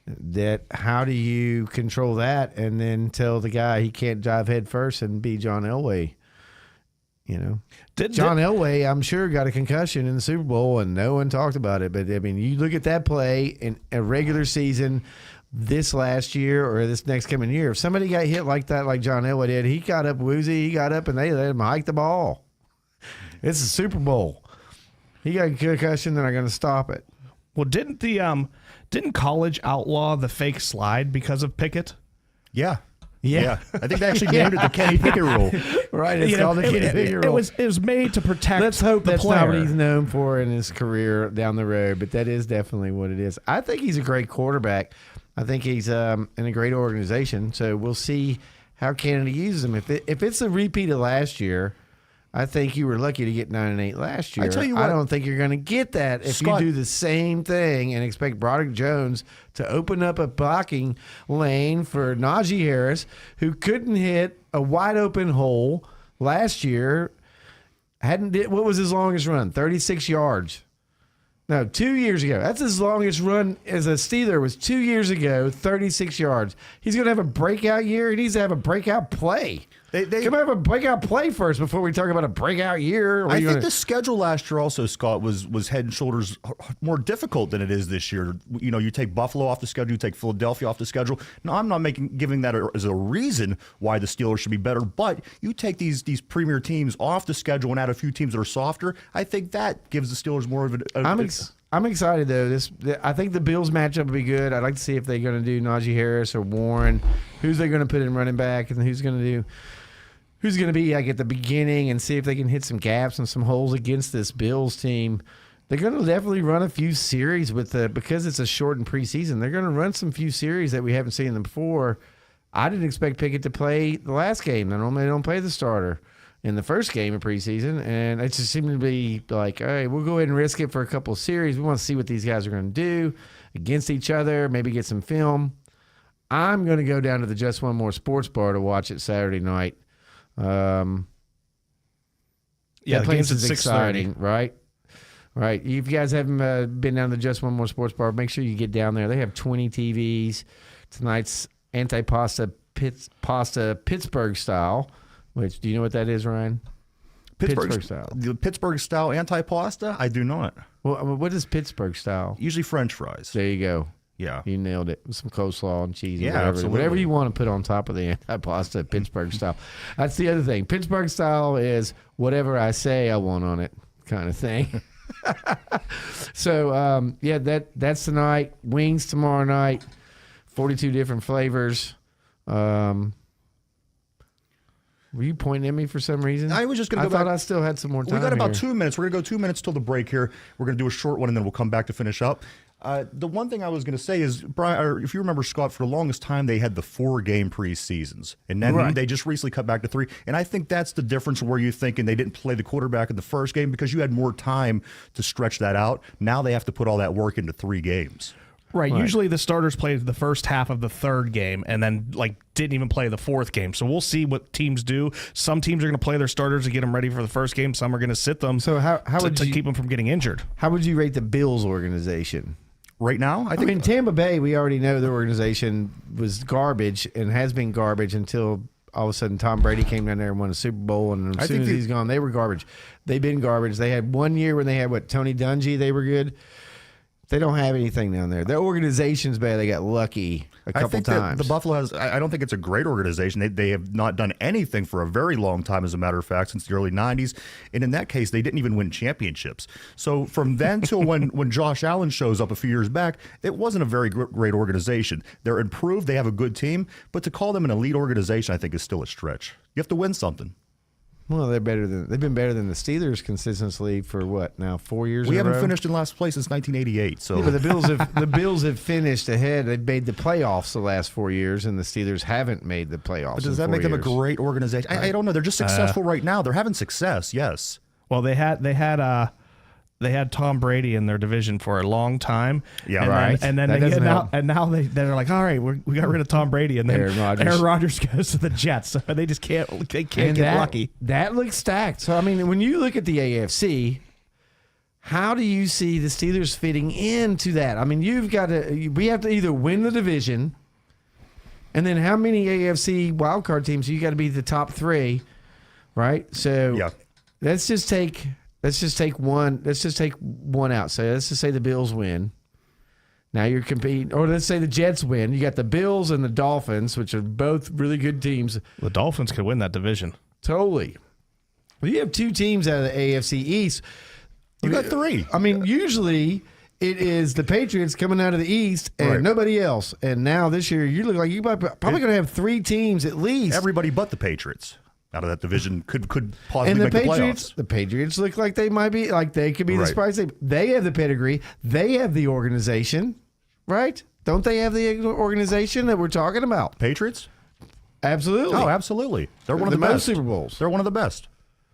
that how do you control that and then tell the guy he can't dive head first and be John Elway? You know, John Elway, I'm sure, got a concussion in the Super Bowl and no one talked about it. But I mean, you look at that play in a regular season this last year or this next coming year. If somebody got hit like that, like John Elway did, he got up woozy, he got up and they let him hike the ball. It's a Super Bowl. He got a concussion, they're not going to stop it. Well, didn't college outlaw the fake slide because of Pickett? Yeah. I think they actually named it the Kenny Pickett rule. Right, it's called the Kenny Pickett rule. It was made to protect. Let's hope the that's player. not what he's known for in his career down the road, but that is definitely what it is. I think he's a great quarterback. I think he's in a great organization, so we'll see how Canada uses him. If it's a repeat of last year, I think you were lucky to get 9-8 last year. I tell you what, I don't think you're going to get that if Scott, you do the same thing and expect Broderick Jones to open up a blocking lane for Najee Harris, who couldn't hit a wide open hole last year. What was his longest run? 36 yards. No, 2 years ago. That's his longest run as a Steeler was 2 years ago, 36 yards. He's going to have a breakout year. He needs to have a breakout play. Come have a breakout play first before we talk about a breakout year. I think the schedule last year also, Scott, was head and shoulders more difficult than it is this year. You know, you take Buffalo off the schedule, you take Philadelphia off the schedule. No, I'm not giving that as a reason why the Steelers should be better, but you take these premier teams off the schedule and add a few teams that are softer. I think that gives the Steelers more of I'm excited though. I think the Bills matchup will be good. I'd like to see if they're going to do Najee Harris or Warren. Who's they going to put in running back, and who's going to be like at the beginning, and see if they can hit some gaps and some holes against this Bills team. They're going to definitely run a few series because it's a shortened preseason. They're going to run some few series that we haven't seen them before. I didn't expect Pickett to play the last game. Normally they don't play the starter in the first game of preseason, and it just seemed to be like, all right, we'll go ahead and risk it for a couple of series. We want to see what these guys are going to do against each other, maybe get some film. I'm going to go down to the Just One More Sports Bar to watch it Saturday night. The place is exciting, right? Right. If you guys haven't been down to Just One More Sports Bar, make sure you get down there. They have 20 TVs. Tonight's Antipasta Pasta Pittsburgh style. Which, do you know what that is, Ryan? Pittsburgh style. The Pittsburgh style antipasta? I do not. Well, what is Pittsburgh style? Usually French fries. There you go. Yeah. You nailed it. With some coleslaw and cheese and absolutely. Whatever you want to put on top of the antipasta, Pittsburgh style. That's the other thing. Pittsburgh style is whatever I say I want on it kind of thing. So, that's tonight. Wings tomorrow night. 42 different flavors. Were you pointing at me for some reason? I was just going to go back. I thought I back. still had some more time. We got about here. 2 minutes. We're going to go 2 minutes till the break here. We're going to do a short one, and then we'll come back to finish up. The one thing I was going to say is, Brian, or if you remember, Scott, for the longest time, they had the 4-game preseasons. And then they just recently cut back to 3. And I think that's the difference where you're thinking they didn't play the quarterback in the first game because you had more time to stretch that out. Now they have to put all that work into 3 games. Right. Usually the starters played the first half of the third game and then didn't even play the fourth game. So we'll see what teams do. Some teams are going to play their starters to get them ready for the first game. Some are going to sit them to keep them from getting injured. How would you rate the Bills organization? Right now? I mean, Tampa Bay, we already know their organization was garbage and has been garbage until all of a sudden Tom Brady came down there and won a Super Bowl, and as soon as he's gone, they were garbage. They've been garbage. They had 1 year when they had, Tony Dungy, they were good. They don't have anything down there. Their organization's bad. They got lucky a couple times. The Buffalo has. I don't think it's a great organization. They have not done anything for a very long time, as a matter of fact, since the early '90s. And in that case, they didn't even win championships. So from then till when Josh Allen shows up a few years back, it wasn't a very great organization. They're improved. They have a good team, but to call them an elite organization, I think, is still a stretch. You have to win something. Well, they've been better than the Steelers consistently for what now 4 years. We haven't finished in last place since 1988. So, but the Bills have finished ahead. They've made the playoffs the last 4 years, and the Steelers haven't made the playoffs. But does that make them a great organization? I don't know. They're just successful right now. They're having success. Yes. Well, they had Tom Brady in their division for a long time. Yeah, and right. Now they're like, all right, we got rid of Tom Brady, and then Aaron Rodgers goes to the Jets. So they just can't get lucky. That looks stacked. So I mean, when you look at the AFC, How do you see the Steelers fitting into that? I mean, we have to either win the division, and then how many AFC wildcard teams? You got to be the top 3, right? So Yeah. let's just take one. Let's just take one out. So let's just say the Bills win. Now you're competing, or let's say the Jets win. You got the Bills and the Dolphins, which are both really good teams. The Dolphins could win that division. Totally. Well, you have 2 teams out of the AFC East. You got 3. I mean, usually it is the Patriots coming out of the East and Right. nobody else. And now this year, you look like you're probably going to have 3 teams at least. Everybody but the Patriots out of that division could possibly And the make Patriots, the playoffs. The Patriots look like they might be, like they could be the Right. surprise team. They have the pedigree. They have the organization, right? Don't they have the organization that we're talking about? Patriots? Absolutely. Oh, absolutely. They're one of the most best. Super Bowls. They're one of the best.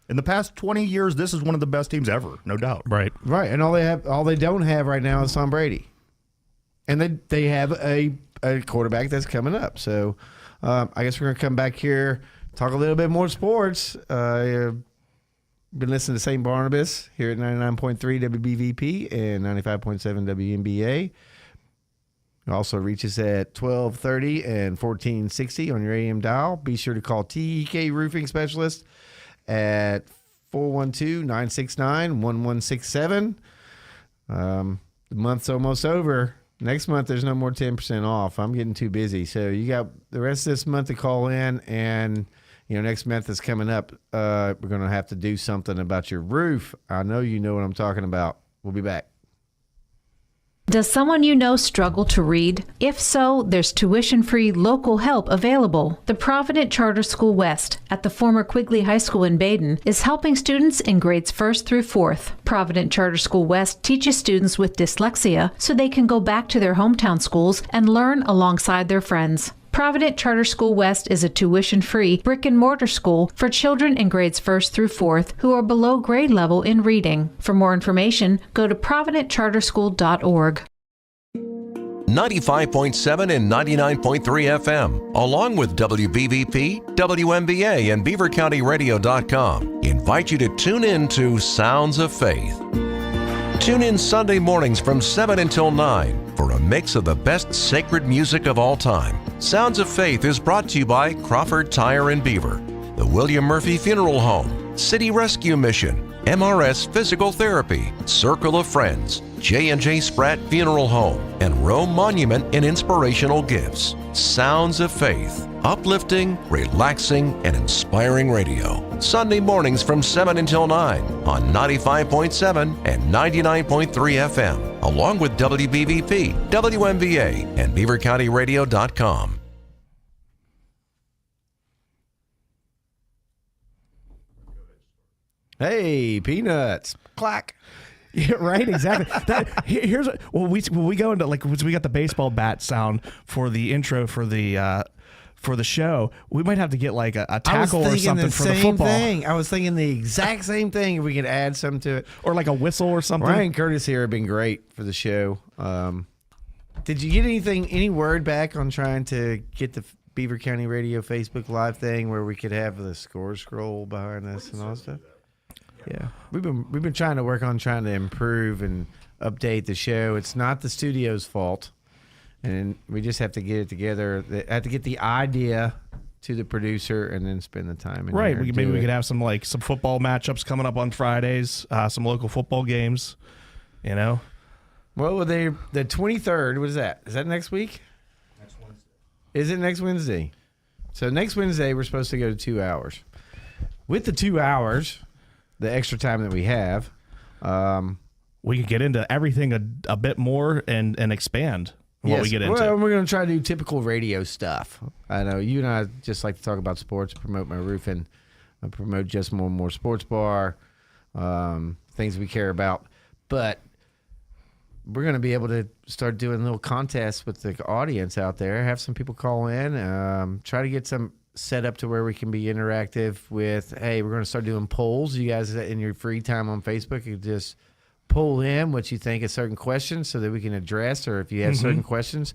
In the past 20 years, this is one of the best teams ever, no doubt. Right. Right, and all they don't have right now is Tom Brady, and they have a quarterback that's coming up. So I guess we're gonna come back here, talk a little bit more sports. Been listening to St. Barnabas here at 99.3 WBVP and 95.7 WNBA. You also reach us at 1230 and 1460 on your AM dial. Be sure to call TEK Roofing Specialist at 412-969-1167. The month's almost over. Next month, there's no more 10% off. I'm getting too busy. So you got the rest of this month to call in, and next month is coming up. We're going to have to do something about your roof. I know you know what I'm talking about. We'll be back. Does someone you know struggle to read? If so, there's tuition-free local help available. The Provident Charter School West at the former Quigley High School in Baden is helping students in grades 1st through 4th. Provident Charter School West teaches students with dyslexia so they can go back to their hometown schools and learn alongside their friends. Provident Charter School West is a tuition-free brick-and-mortar school for children in grades 1st through 4th who are below grade level in reading. For more information, go to providentcharterschool.org. 95.7 and 99.3 FM, along with WBVP, WMBA, and BeaverCountyRadio.com, invite you to tune in to Sounds of Faith. Tune in Sunday mornings from 7 until 9 for a mix of the best sacred music of all time. Sounds of Faith is brought to you by Crawford Tire and Beaver, the William Murphy Funeral Home, City Rescue Mission, MRS Physical Therapy, Circle of Friends, J&J Spratt Funeral Home, and Rome Monument and Inspirational Gifts. Sounds of Faith, uplifting, relaxing, and inspiring radio. Sunday mornings from 7 until 9 on 95.7 and 99.3 FM, along with WBVP, WMBA, and BeaverCountyRadio.com. Hey, peanuts. Clack. Yeah, right. Exactly. Here's when we go into we got the baseball bat sound for the intro for the show. We might have to get like a tackle or something for the football. I was thinking the exact same thing. If we could add something to it, or like a whistle or something. Ryan Curtis here have been great for the show. Did you get any word back on trying to get the Beaver County Radio Facebook Live thing where we could have the score scroll behind us and all that stuff? Yeah, we've been trying to work on trying to improve and update the show. It's not the studio's fault, and we just have to get it together. I have to get the idea to the producer and then spend the time. Right. Maybe we could have some football matchups coming up on Fridays, some local football games. Well, the 23rd. What is that? Is that next week? Next Wednesday. Is it next Wednesday? So next Wednesday we're supposed to go to 2 hours. With the 2 hours, the extra time that we have, we could get into everything a bit more and expand what we get into. Well, we're going to try to do typical radio stuff. I know you and I just like to talk about sports, promote my roofing, promote Just More and More Sports Bar, things we care about. But we're going to be able to start doing little contests with the audience out there, have some people call in, try to get some set up to where we can be interactive with, hey, we're going to start doing polls. You guys in your free time on Facebook, you just pull in what you think of certain questions so that we can address, or if you have certain questions,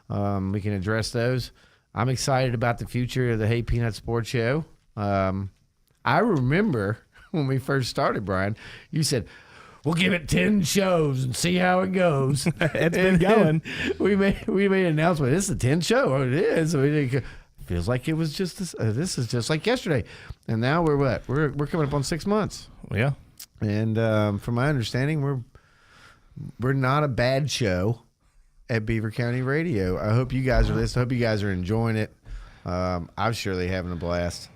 we can address those. I'm excited about the future of the Hey Peanut Sports Show. I remember when we first started, Brian, you said, we'll give it 10 shows and see how it goes. It's been going. We made an announcement. This is the 10th show. Oh, it is. It feels like it was just this is just like yesterday. And now we're what? We're coming up on 6 months. Yeah. And from my understanding, we're not a bad show at Beaver County Radio. I hope you guys are listening. I hope you guys are enjoying it. I'm surely having a blast.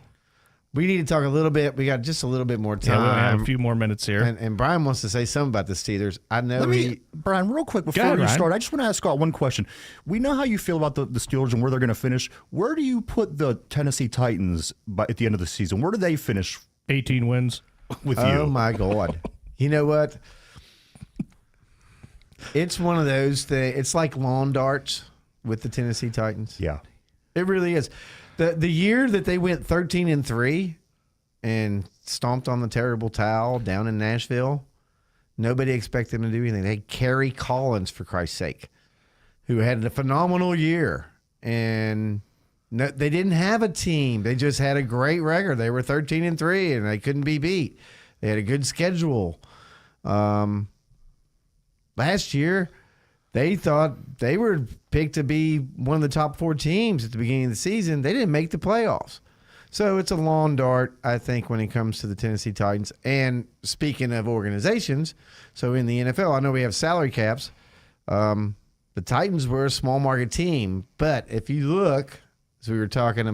We need to talk a little bit. We got just a little bit more time. Yeah, we have a few more minutes here. And Brian wants to say something about the Steelers. I know Brian, real quick before you start, I just want to ask Scott one question. We know how you feel about the Steelers and where they're going to finish. Where do you put the Tennessee Titans at the end of the season? Where do they finish? 18 wins. With you. Oh, my God. You know what? It's one of those things. It's like lawn darts with the Tennessee Titans. Yeah. It really is. The year that they went 13-3 and stomped on the terrible towel down in Nashville, nobody expected them to do anything. They had Kerry Collins, for Christ's sake, who had a phenomenal year. And no, they didn't have a team. They just had a great record. They were 13-3, and they couldn't be beat. They had a good schedule. Last year, they thought they were picked to be one of the top 4 teams at the beginning of the season. They didn't make the playoffs. So it's a lawn dart, I think, when it comes to the Tennessee Titans. And speaking of organizations, so in the NFL, I know we have salary caps. The Titans were a small market team. But if you look, as we were talking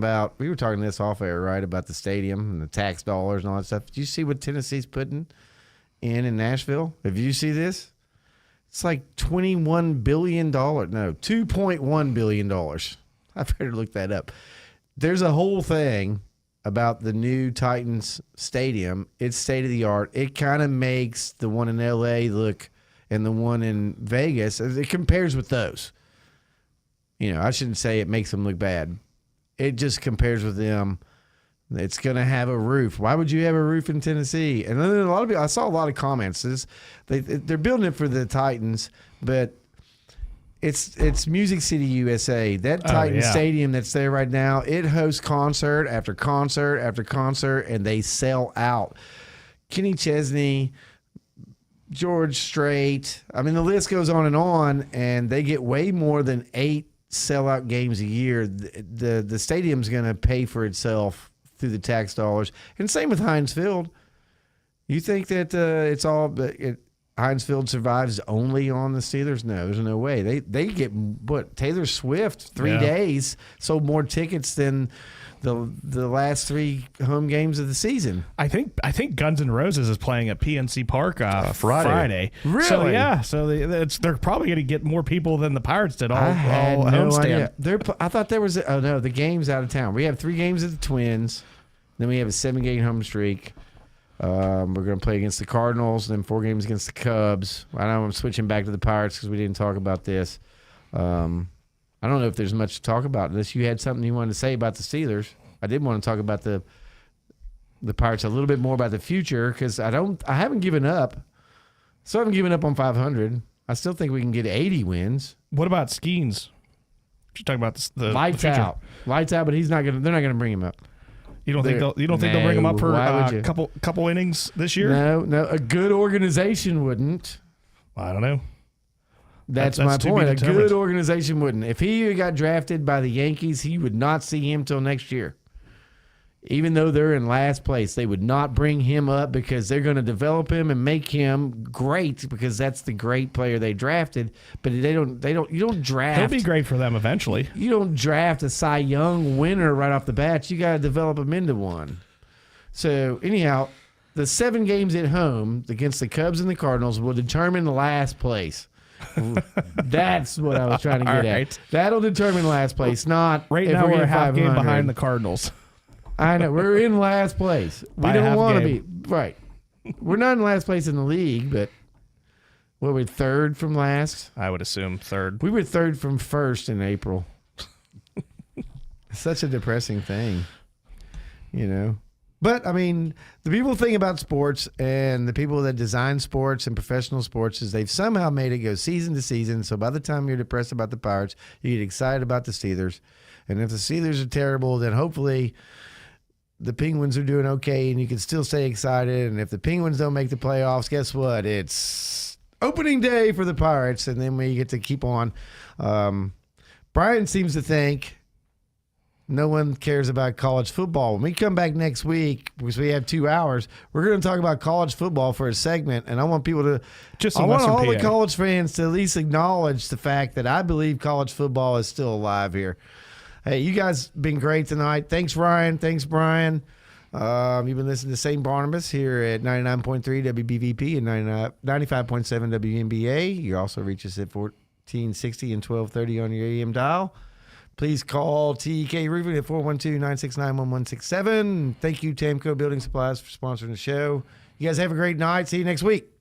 this off air, right, about the stadium and the tax dollars and all that stuff. Do you see what Tennessee's putting in Nashville? Have you see this? It's like $21 billion. No, $2.1 billion. I better look that up. There's a whole thing about the new Titans stadium. It's state-of-the-art. It kind of makes the one in L.A. look, and the one in Vegas, it compares with those. You know, I shouldn't say it makes them look bad. It just compares with them. It's going to have a roof. Why would you have a roof in Tennessee? And then a lot of people, I saw a lot of comments. They're building it for the Titans, but it's Music City, USA. That Titans stadium that's there right now, it hosts concert after concert after concert, and they sell out. Kenny Chesney, George Strait. I mean, the list goes on, and they get way more than 8 sellout games a year. The stadium's going to pay for itself through the tax dollars. And same with Heinz Field. You think that Heinz Field survives only on the Steelers? No, there's no way. They get Taylor Swift 3 days sold more tickets than the last 3 home games of the season. I think Guns N' Roses is playing at PNC Park Friday. Really? So yeah, they're probably going to get more people than the Pirates did. I had no idea. I thought there was the game's out of town. We have 3 games at the Twins, then we have a 7-game home streak. We're going to play against the Cardinals, and then 4 games against the Cubs. I know I'm switching back to the Pirates because we didn't talk about this. I don't know if there's much to talk about unless you had something you wanted to say about the Steelers. I did want to talk about the Pirates a little bit more about the future because I haven't given up. So I haven't given up on 500. I still think we can get 80 wins. What about Skeens? You're talking about the lights out, but he's not gonna. They're not gonna bring him up. You don't think they'll bring him up for a couple innings this year? No. A good organization wouldn't. I don't know. That's my point. A good organization wouldn't. If he got drafted by the Yankees, he would not see him till next year. Even though they're in last place, they would not bring him up because they're going to develop him and make him great because that's the great player they drafted. But you don't draft. He'll be great for them eventually. You don't draft a Cy Young winner right off the bat. You got to develop him into one. So anyhow, the 7 games at home against the Cubs and the Cardinals will determine last place. That's what I was trying to get at. That'll determine last place, not right now we're a half game behind the Cardinals. I know. We're in last place. We don't want to be. Right. We're not in last place in the league, but we're 3rd from last? I would assume 3rd. We were 3rd from 1st in April. Such a depressing thing, you know. But, I mean, the people think about sports and the people that design sports and professional sports is they've somehow made it go season to season. So by the time you're depressed about the Pirates, you get excited about the Steelers. And if the Steelers are terrible, then hopefully the Penguins are doing okay and you can still stay excited. And if the Penguins don't make the playoffs, guess what? It's opening day for the Pirates, and then we get to keep on. Brian seems to think no one cares about college football. When we come back next week, because we have 2 hours, we're going to talk about college football for a segment, and I want people to Just I in want Western all the PA. college fans to at least acknowledge the fact that I believe college football is still alive here. Hey, you guys been great tonight. Thanks, Ryan. Thanks, Brian. You've been listening to St. Barnabas here at 99.3 WBVP and 95.7 WNBA. You also reach us at 1460 and 1230 on your AM dial. Please call TEK Roofing at 412-969-1167. Thank you, Tamco Building Supplies, for sponsoring the show. You guys have a great night. See you next week.